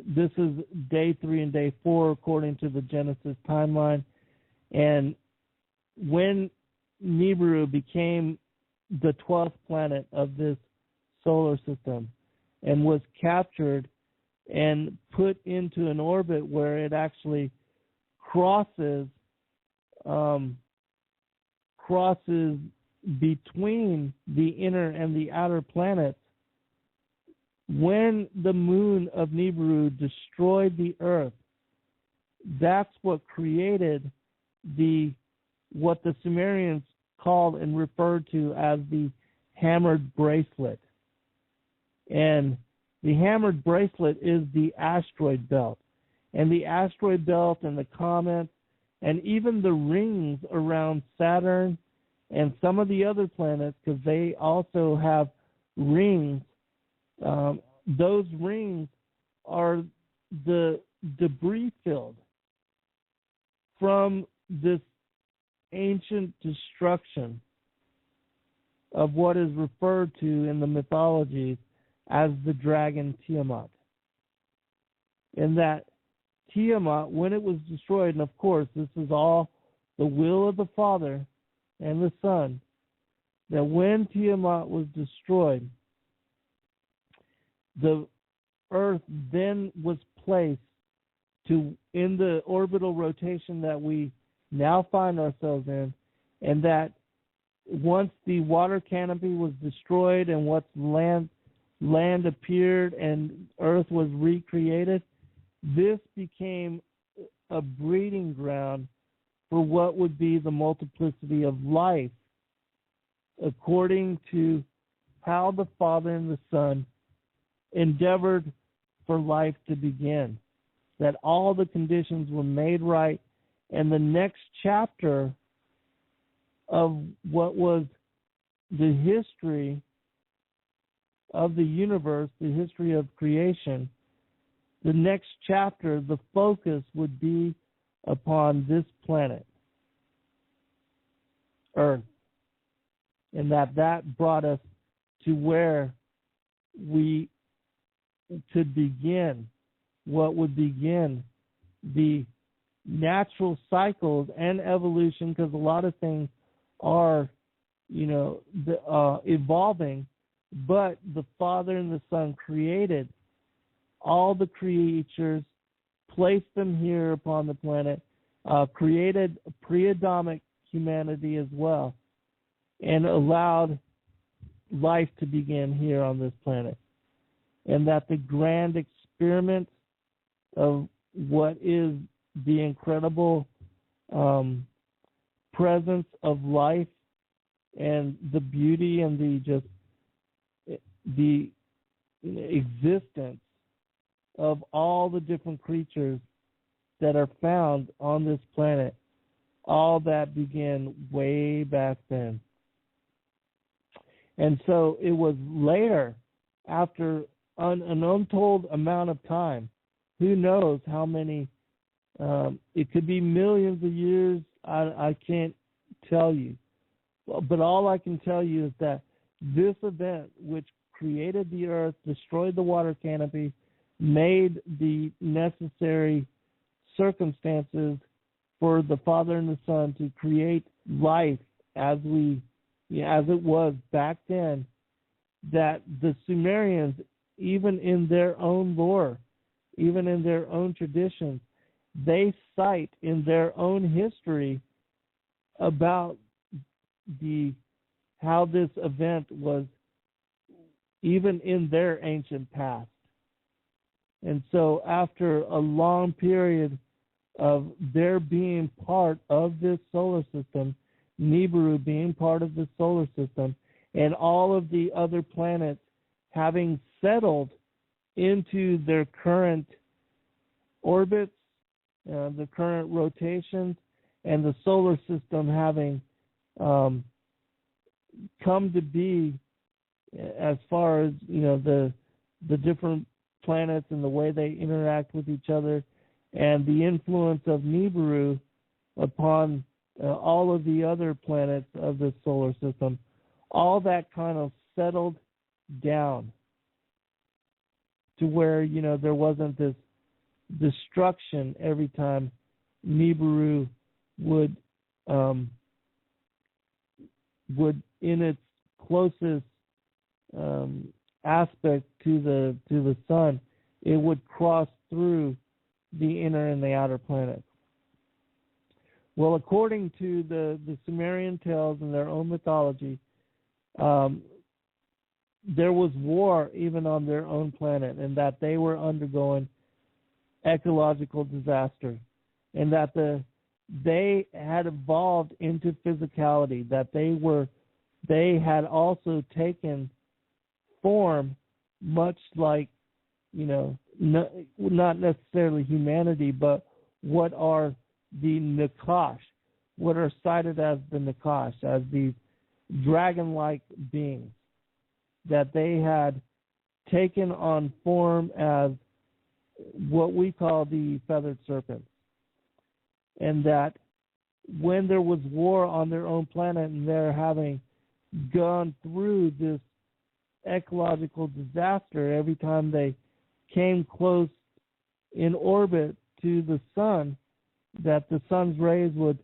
This is day 3 and day 4 according to the Genesis timeline. And when Nibiru became the 12th planet of this solar system and was captured and put into an orbit where it actually crosses between the inner and the outer planets, when the moon of Nibiru destroyed the Earth, that's what created what the Sumerians called and referred to as the hammered bracelet. And the hammered bracelet is the asteroid belt. And the asteroid belt and the comets and even the rings around Saturn and some of the other planets, because they also have rings, those rings are the debris field from this ancient destruction of what is referred to in the mythologies as the dragon Tiamat. And that Tiamat, when it was destroyed, and of course this is all the will of the Father and the Son, that when Tiamat was destroyed, the Earth then was placed in the orbital rotation that we now find ourselves in, and that once the water canopy was destroyed and once land appeared and Earth was recreated, this became a breeding ground for what would be the multiplicity of life, according to how the Father and the Son endeavored for life to begin, that all the conditions were made right, and the next chapter of what was the history of the universe, the history of creation, the next chapter, the focus would be upon this planet, Earth, and that brought us to where we could begin what would begin the natural cycles and evolution, because a lot of things are, evolving, but the Father and the Son created all the creatures, placed them here upon the planet, created pre-Adamic humanity as well, and allowed life to begin here on this planet. And that the grand experiment of what is the incredible presence of life and the beauty and the existence of all the different creatures that are found on this planet, all that began way back then. And so it was later, after an untold amount of time, who knows how many, it could be millions of years, I can't tell you. But all I can tell you is that this event, which created the Earth, destroyed the water canopy, made the necessary circumstances for the Father and the Son to create life as it was back then, that the Sumerians, even in their own lore, even in their own traditions, they cite in their own history about how this event was even in their ancient past. And so after a long period of their being part of this solar system, Nibiru being part of this solar system, and all of the other planets having settled into their current orbits, the current rotations, and the solar system having come to be, as far as the different planets and the way they interact with each other, and the influence of Nibiru upon all of the other planets of the solar system, all that kind of settled down to where there wasn't this destruction every time Nibiru would in its closest aspect to the sun, it would cross through the inner and the outer planets. Well, according to the Sumerian tales and their own mythology, there was war even on their own planet, and that they were undergoing ecological disaster, and that they had evolved into physicality, that they had also taken form much like, not necessarily humanity, but what are the Nakash, what are cited as the Nakash, as these dragon-like beings, that they had taken on form as what we call the feathered serpents. And that when there was war on their own planet and they're having gone through this ecological disaster, every time they came close in orbit to the sun, that the sun's rays would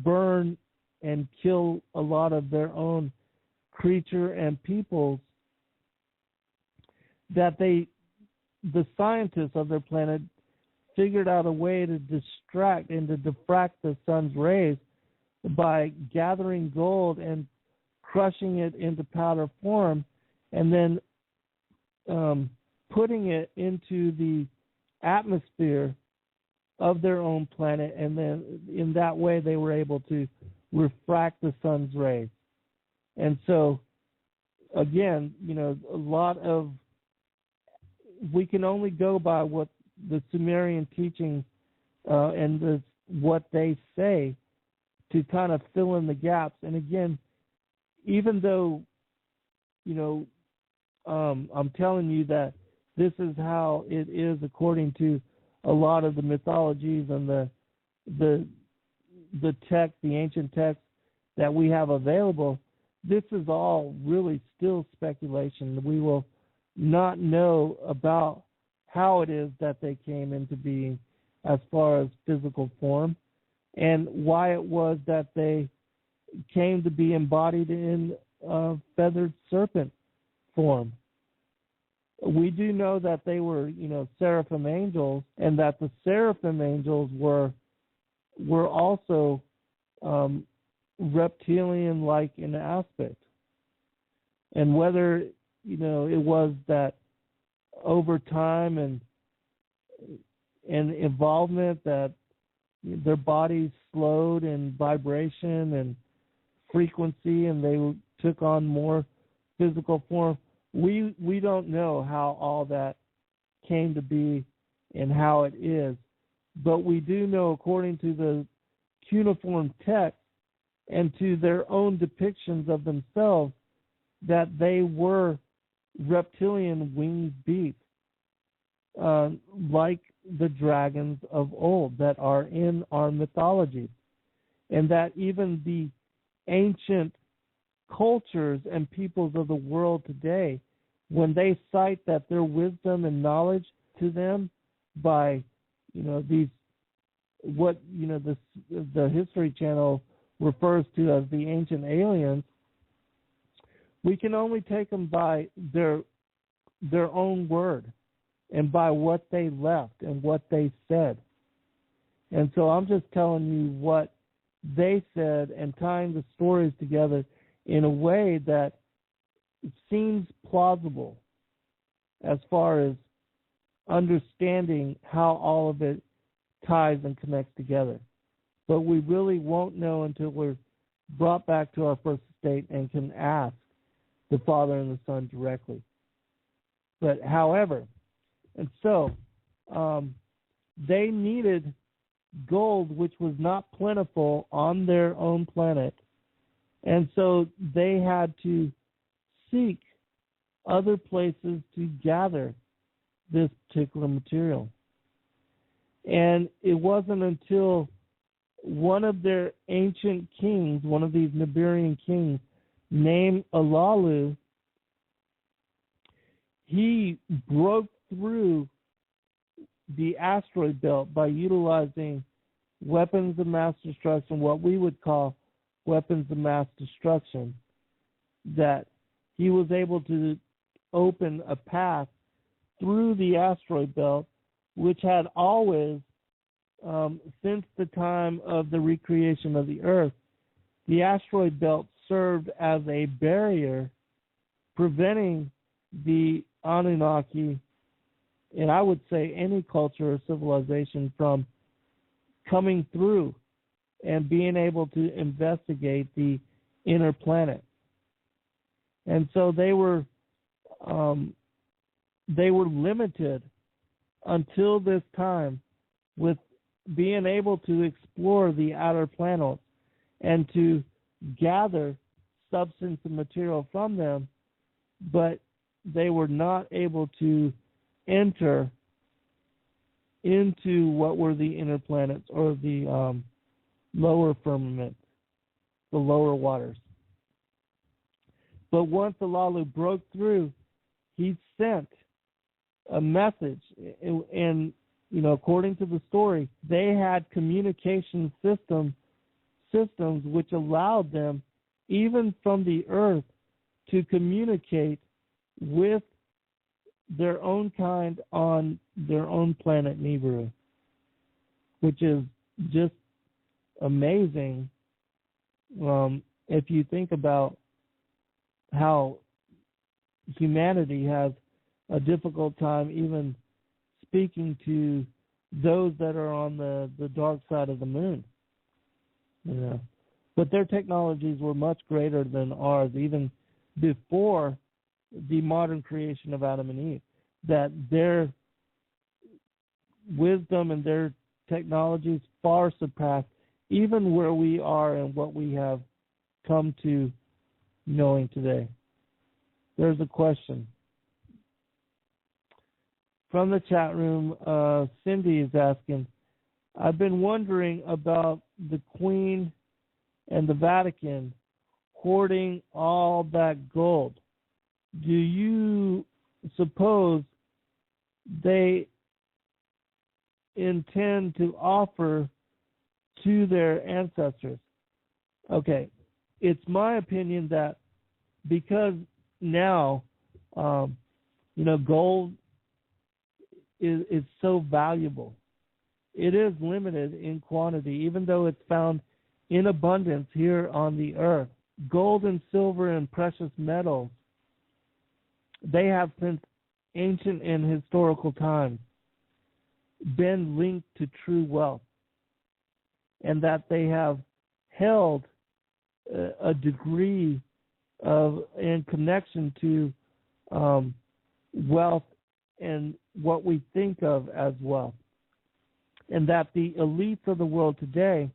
burn and kill a lot of their own creature and peoples, that the scientists of their planet figured out a way to distract and to diffract the sun's rays by gathering gold and crushing it into powder form, and then putting it into the atmosphere of their own planet, and then in that way they were able to refract the sun's rays. And so, again, a lot of, we can only go by what the Sumerian teachings and what they say to kind of fill in the gaps. And again, even though, I'm telling you that this is how it is according to a lot of the mythologies and the text, the ancient text that we have available, this is all really still speculation. We will not know about how it is that they came into being as far as physical form, and why it was that they came to be embodied in feathered serpent form. We do know that they were, seraphim angels, and that the seraphim angels were also reptilian-like in aspect. And whether, it was that over time and involvement that their bodies slowed in vibration and frequency and they took on more physical form, we don't know how all that came to be and how it is. But we do know, according to the cuneiform text and to their own depictions of themselves, that they were reptilian winged beasts, like the dragons of old that are in our mythology. And that even the ancient cultures and peoples of the world today, when they cite that their wisdom and knowledge to them by, these, what, the History Channel refers to as the ancient aliens, we can only take them by their own word and by what they left and what they said. And so I'm just telling you what they said and tying the stories together in a way that seems plausible as far as understanding how all of it ties and connects together. But we really won't know until we're brought back to our first state and can ask the Father and the Son directly. But however, and so they needed gold, which was not plentiful on their own planet. And so they had to seek other places to gather this particular material. And it wasn't until one of their ancient kings, one of these Nibirian kings, named Alalu, he broke through the asteroid belt by utilizing weapons of mass destruction, what we would call weapons of mass destruction, that he was able to open a path through the asteroid belt, which had always, since the time of the recreation of the Earth, the asteroid belt served as a barrier preventing the Annunaki, and I would say any culture or civilization, from coming through and being able to investigate the inner planet. And so they were limited until this time with being able to explore the outer planets and to gather substance and material from them, but they were not able to enter into what were the inner planets or the lower firmament, the lower waters. But once Alalu broke through, he sent a message, and according to the story, they had communication systems which allowed them, even from the Earth, to communicate with their own kind on their own planet Nibiru, which is just amazing if you think about how humanity has a difficult time even speaking to those that are on the dark side of the moon. But their technologies were much greater than ours, even before the modern creation of Adam and Eve, that their wisdom and their technologies far surpass even where we are and what we have come to knowing today. There's a question from the chat room. Cindy is asking, I've been wondering about the Queen and the Vatican hoarding all that gold. Do you suppose they intend to offer to their ancestors? Okay, it's my opinion that because now, gold is so valuable, it is limited in quantity, even though it's found in abundance here on the earth. Gold and silver and precious metals, they have since ancient and historical times been linked to true wealth, and that they have held a degree of and connection to wealth and what we think of as wealth, and that the elites of the world today,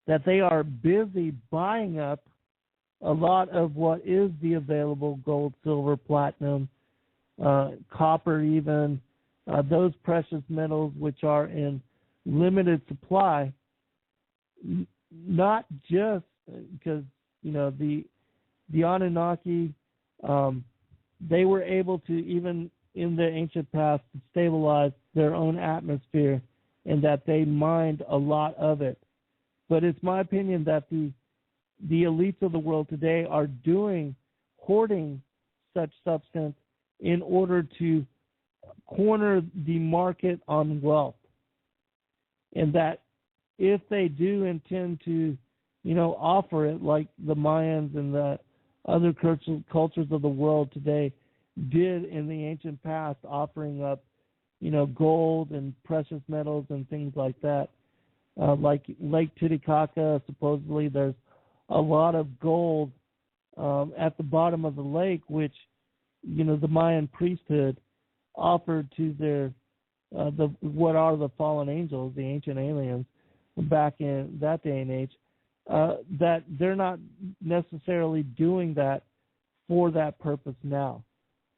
that they are busy buying up a lot of what is the available gold, silver, platinum, copper, even those precious metals which are in limited supply, not just because the Anunnaki, they were able to, even in the ancient past, to stabilize their own atmosphere, and that they mined a lot of it. But it's my opinion that the elites of the world today are hoarding such substance in order to corner the market on wealth, and that if they do intend to, offer it like the Mayans and the other cultures of the world today did in the ancient past, offering up, gold and precious metals and things like that. Like Lake Titicaca, supposedly there's a lot of gold at the bottom of the lake, which, the Mayan priesthood offered to their what are the fallen angels, the ancient aliens, back in that day and age, that they're not necessarily doing that for that purpose now.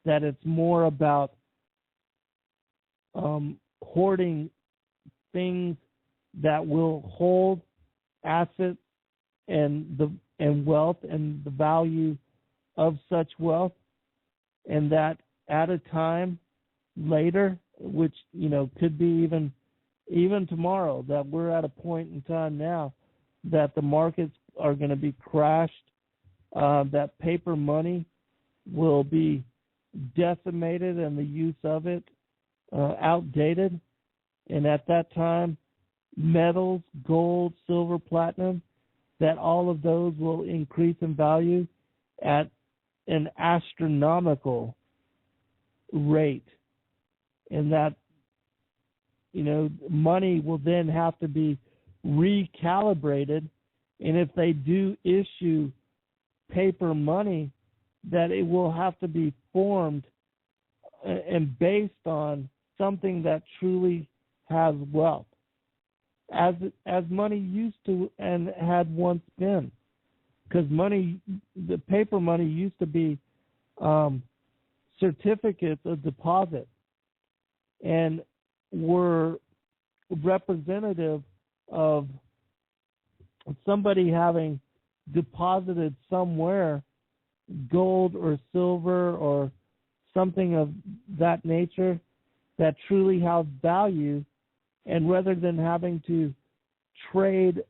That it's more about hoarding things that will hold assets and wealth and the value of such wealth, and that at a time later, which could be even tomorrow, that we're at a point in time now that the markets are going to be crashed, that paper money will be decimated and the use of it outdated, and at that time metals, gold, silver, platinum, that all of those will increase in value at an astronomical rate, and that money will then have to be recalibrated, and if they do issue paper money, that it will have to be formed and based on something that truly has wealth, as money used to and had once been. Because the paper money used to be certificates of deposit and were representative of somebody having deposited somewhere gold or silver or something of that nature that truly has value, and rather than having to trade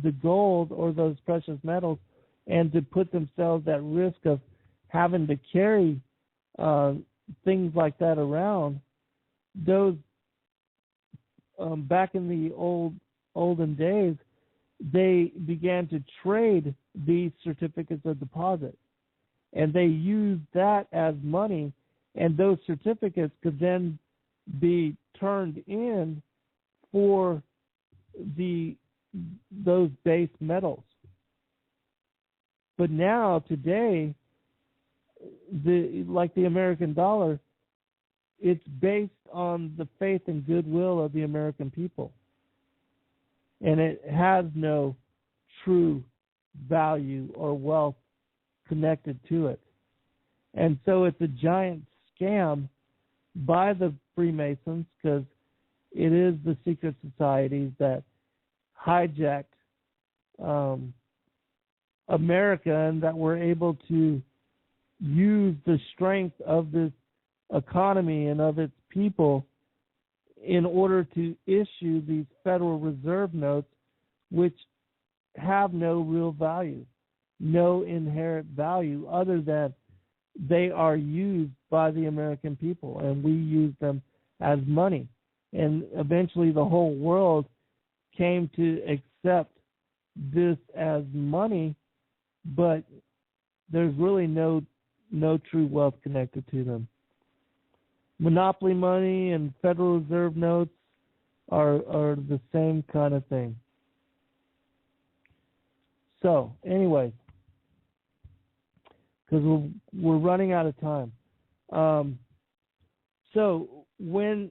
the gold or those precious metals and to put themselves at risk of having to carry things like that around, those back in the olden days, they began to trade these certificates of deposit, and they used that as money, and those certificates could then be turned in for those base metals. But now, today, like the American dollar, it's based on the faith and goodwill of the American people, and it has no true value or wealth connected to it. And so it's a giant scam by the Freemasons, because it is the secret societies that hijacked America, and that were able to use the strength of this economy and of its people in order to issue these Federal Reserve notes, which have no real value, no inherent value, other than they are used by the American people, and we use them as money. And eventually the whole world came to accept this as money, but there's really no true wealth connected to them. Monopoly money and Federal Reserve notes are the same kind of thing. So, anyways, because we're running out of time. So when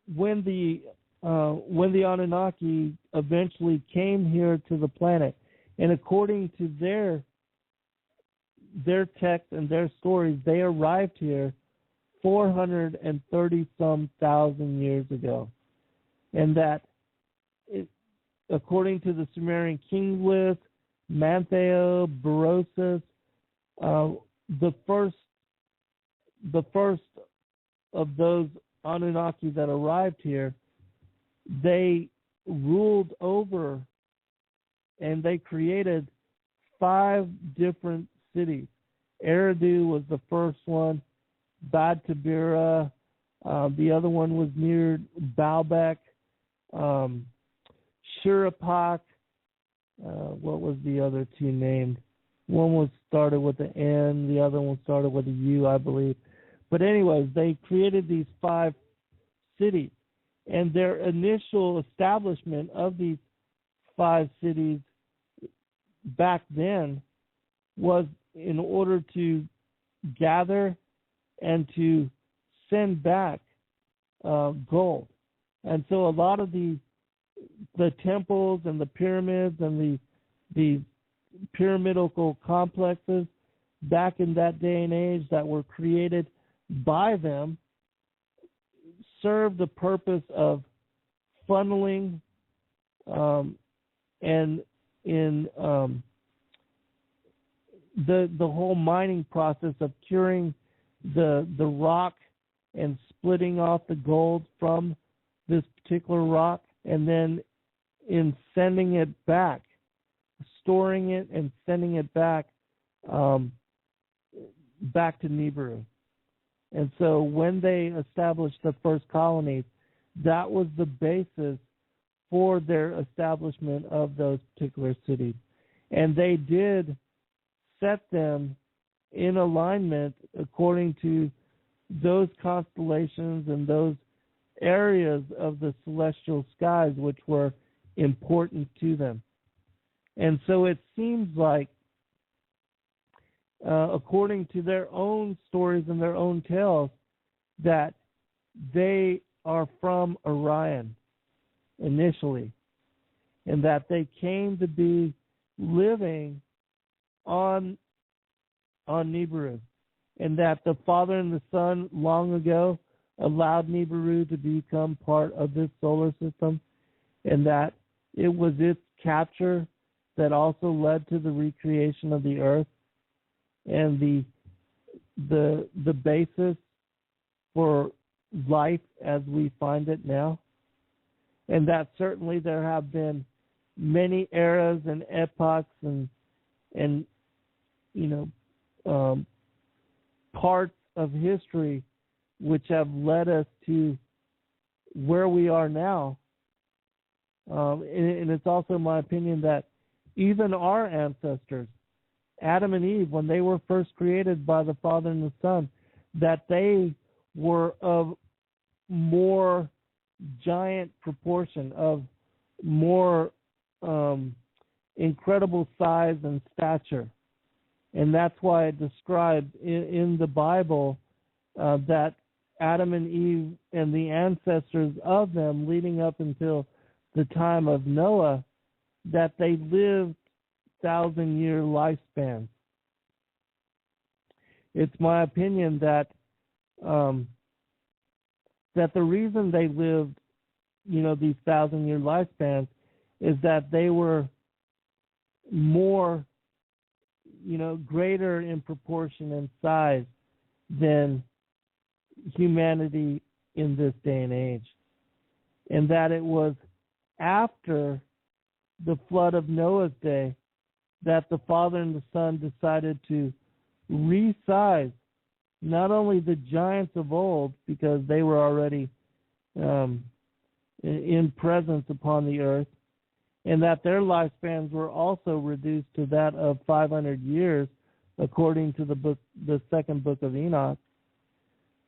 the Anunnaki eventually came here to the planet, and according to their text and their stories, they arrived here 430-some thousand years ago, and that according to the Sumerian Kings list, Mantheo, Berosus, the first of those Anunnaki that arrived here, they ruled over and they created 5 different cities. Eridu was the first one, Bad Tabira, the other one was near Baalbek, Shurapak, what was the other 2 named? One was started with an N, the other one started with a U, I believe. But anyways, they created these 5 cities, and their initial establishment of these 5 cities back then was in order to gather and to send back gold. And so a lot of the temples and the pyramids and the pyramidal complexes back in that day and age that were created by them served the purpose of funneling and in the whole mining process of curing the rock and splitting off the gold from this particular rock, and then in sending it back, storing it and sending it back back to Nibiru. And so when they established the first colonies, that was the basis for their establishment of those particular cities. And they did set them in alignment according to those constellations and those areas of the celestial skies which were important to them. And so it seems like, according to their own stories and their own tales, that they are from Orion initially, and that they came to be living on Nibiru, and that the Father and the Son long ago allowed Nibiru to become part of this solar system, and that it was its capture that also led to the recreation of the Earth and the basis for life as we find it now. And that certainly there have been many eras and epochs and parts of history which have led us to where we are now. And it's also my opinion that even our ancestors, Adam and Eve, when they were first created by the Father and the Son, that they were of more giant proportion, of more incredible size and stature. And that's why it described in the Bible that Adam and Eve and the ancestors of them leading up until the time of Noah, that they lived 1,000-year lifespans. It's my opinion that that the reason they lived, these 1,000-year lifespans is that they were more, greater in proportion and size than humanity in this day and age. And that it was after the flood of Noah's day that the Father and the Son decided to resize not only the giants of old, because they were already in presence upon the earth, and that their lifespans were also reduced to that of 500 years, according to the second book of Enoch,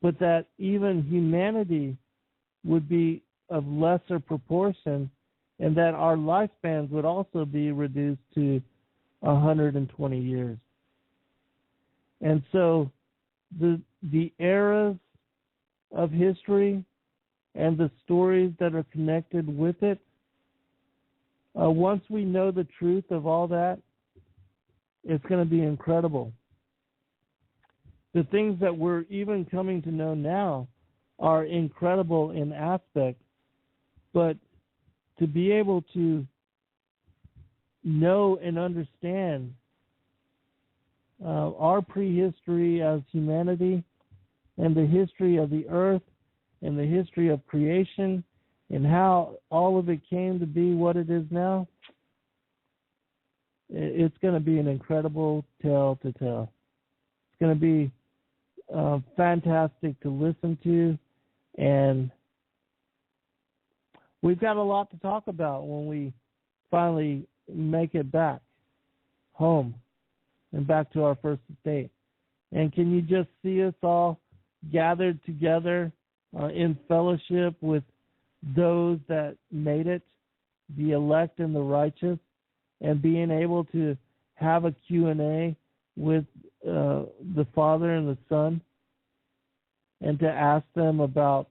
but that even humanity would be of lesser proportion, and that our lifespans would also be reduced to 120 years. And so the eras of history and the stories that are connected with it, once we know the truth of all that, it's going to be incredible. The things that we're even coming to know now are incredible in aspect, but to be able to know and understand our prehistory as humanity and the history of the earth and the history of creation and how all of it came to be what it is now, it's going to be an incredible tale to tell. It's going to be fantastic to listen to, and we've got a lot to talk about when we finally make it back home and back to our first estate. And can you just see us all gathered together in fellowship with those that made it, the elect and the righteous, and being able to have a Q&A with the Father and the Son, and to ask them about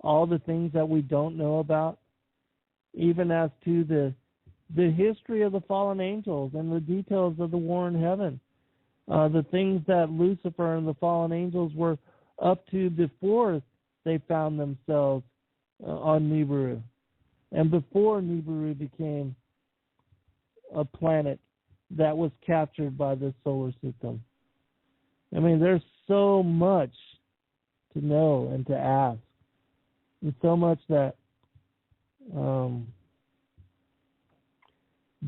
all the things that we don't know about, even as to the history of the fallen angels and the details of the war in heaven, the things that Lucifer and the fallen angels were up to before they found themselves on Nibiru, and before Nibiru became a planet that was captured by the solar system. I mean, there's so much to know and to ask. There's so much that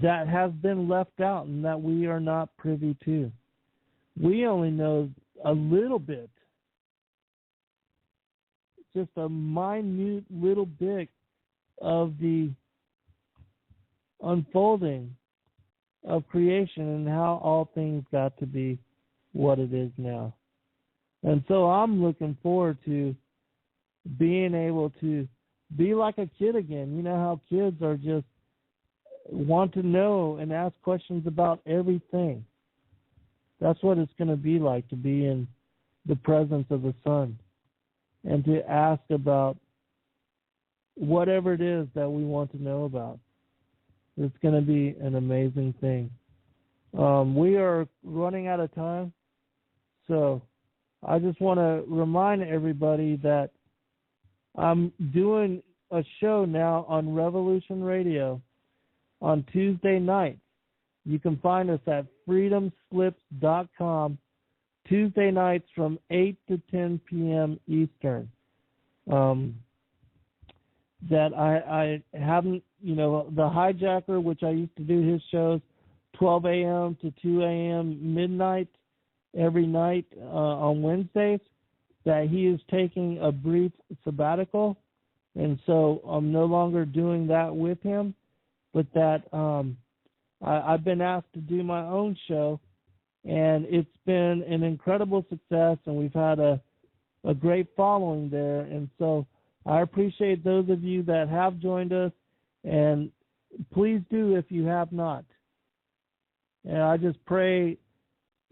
that has been left out and that we are not privy to. We only know a little bit, just a minute little bit of the unfolding of creation and how all things got to be what it is now. And so I'm looking forward to being able to be like a kid again. You know how kids are just want to know and ask questions about everything. That's what it's going to be like to be in the presence of the Son and to ask about whatever it is that we want to know about. It's going to be an amazing thing. We are running out of time, so I just want to remind everybody that I'm doing a show now on Revolution Radio on Tuesday nights. You can find us at freedomslips.com Tuesday nights from 8 to 10 p.m. Eastern. That I haven't, the Hijacker, which I used to do his shows 12 a.m. to 2 a.m. midnight every night on Wednesdays, that he is taking a brief sabbatical, and so I'm no longer doing that with him, but that I've been asked to do my own show, and it's been an incredible success, and we've had a great following there, and so I appreciate those of you that have joined us, and please do if you have not. And I just pray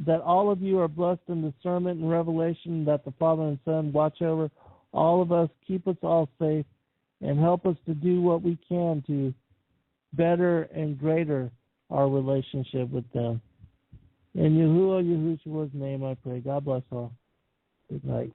that all of you are blessed in discernment and revelation, that the Father and Son watch over all of us, keep us all safe, and help us to do what we can to better and greater our relationship with them. In Yahuwah Yahushua's name I pray. God bless all. Good night.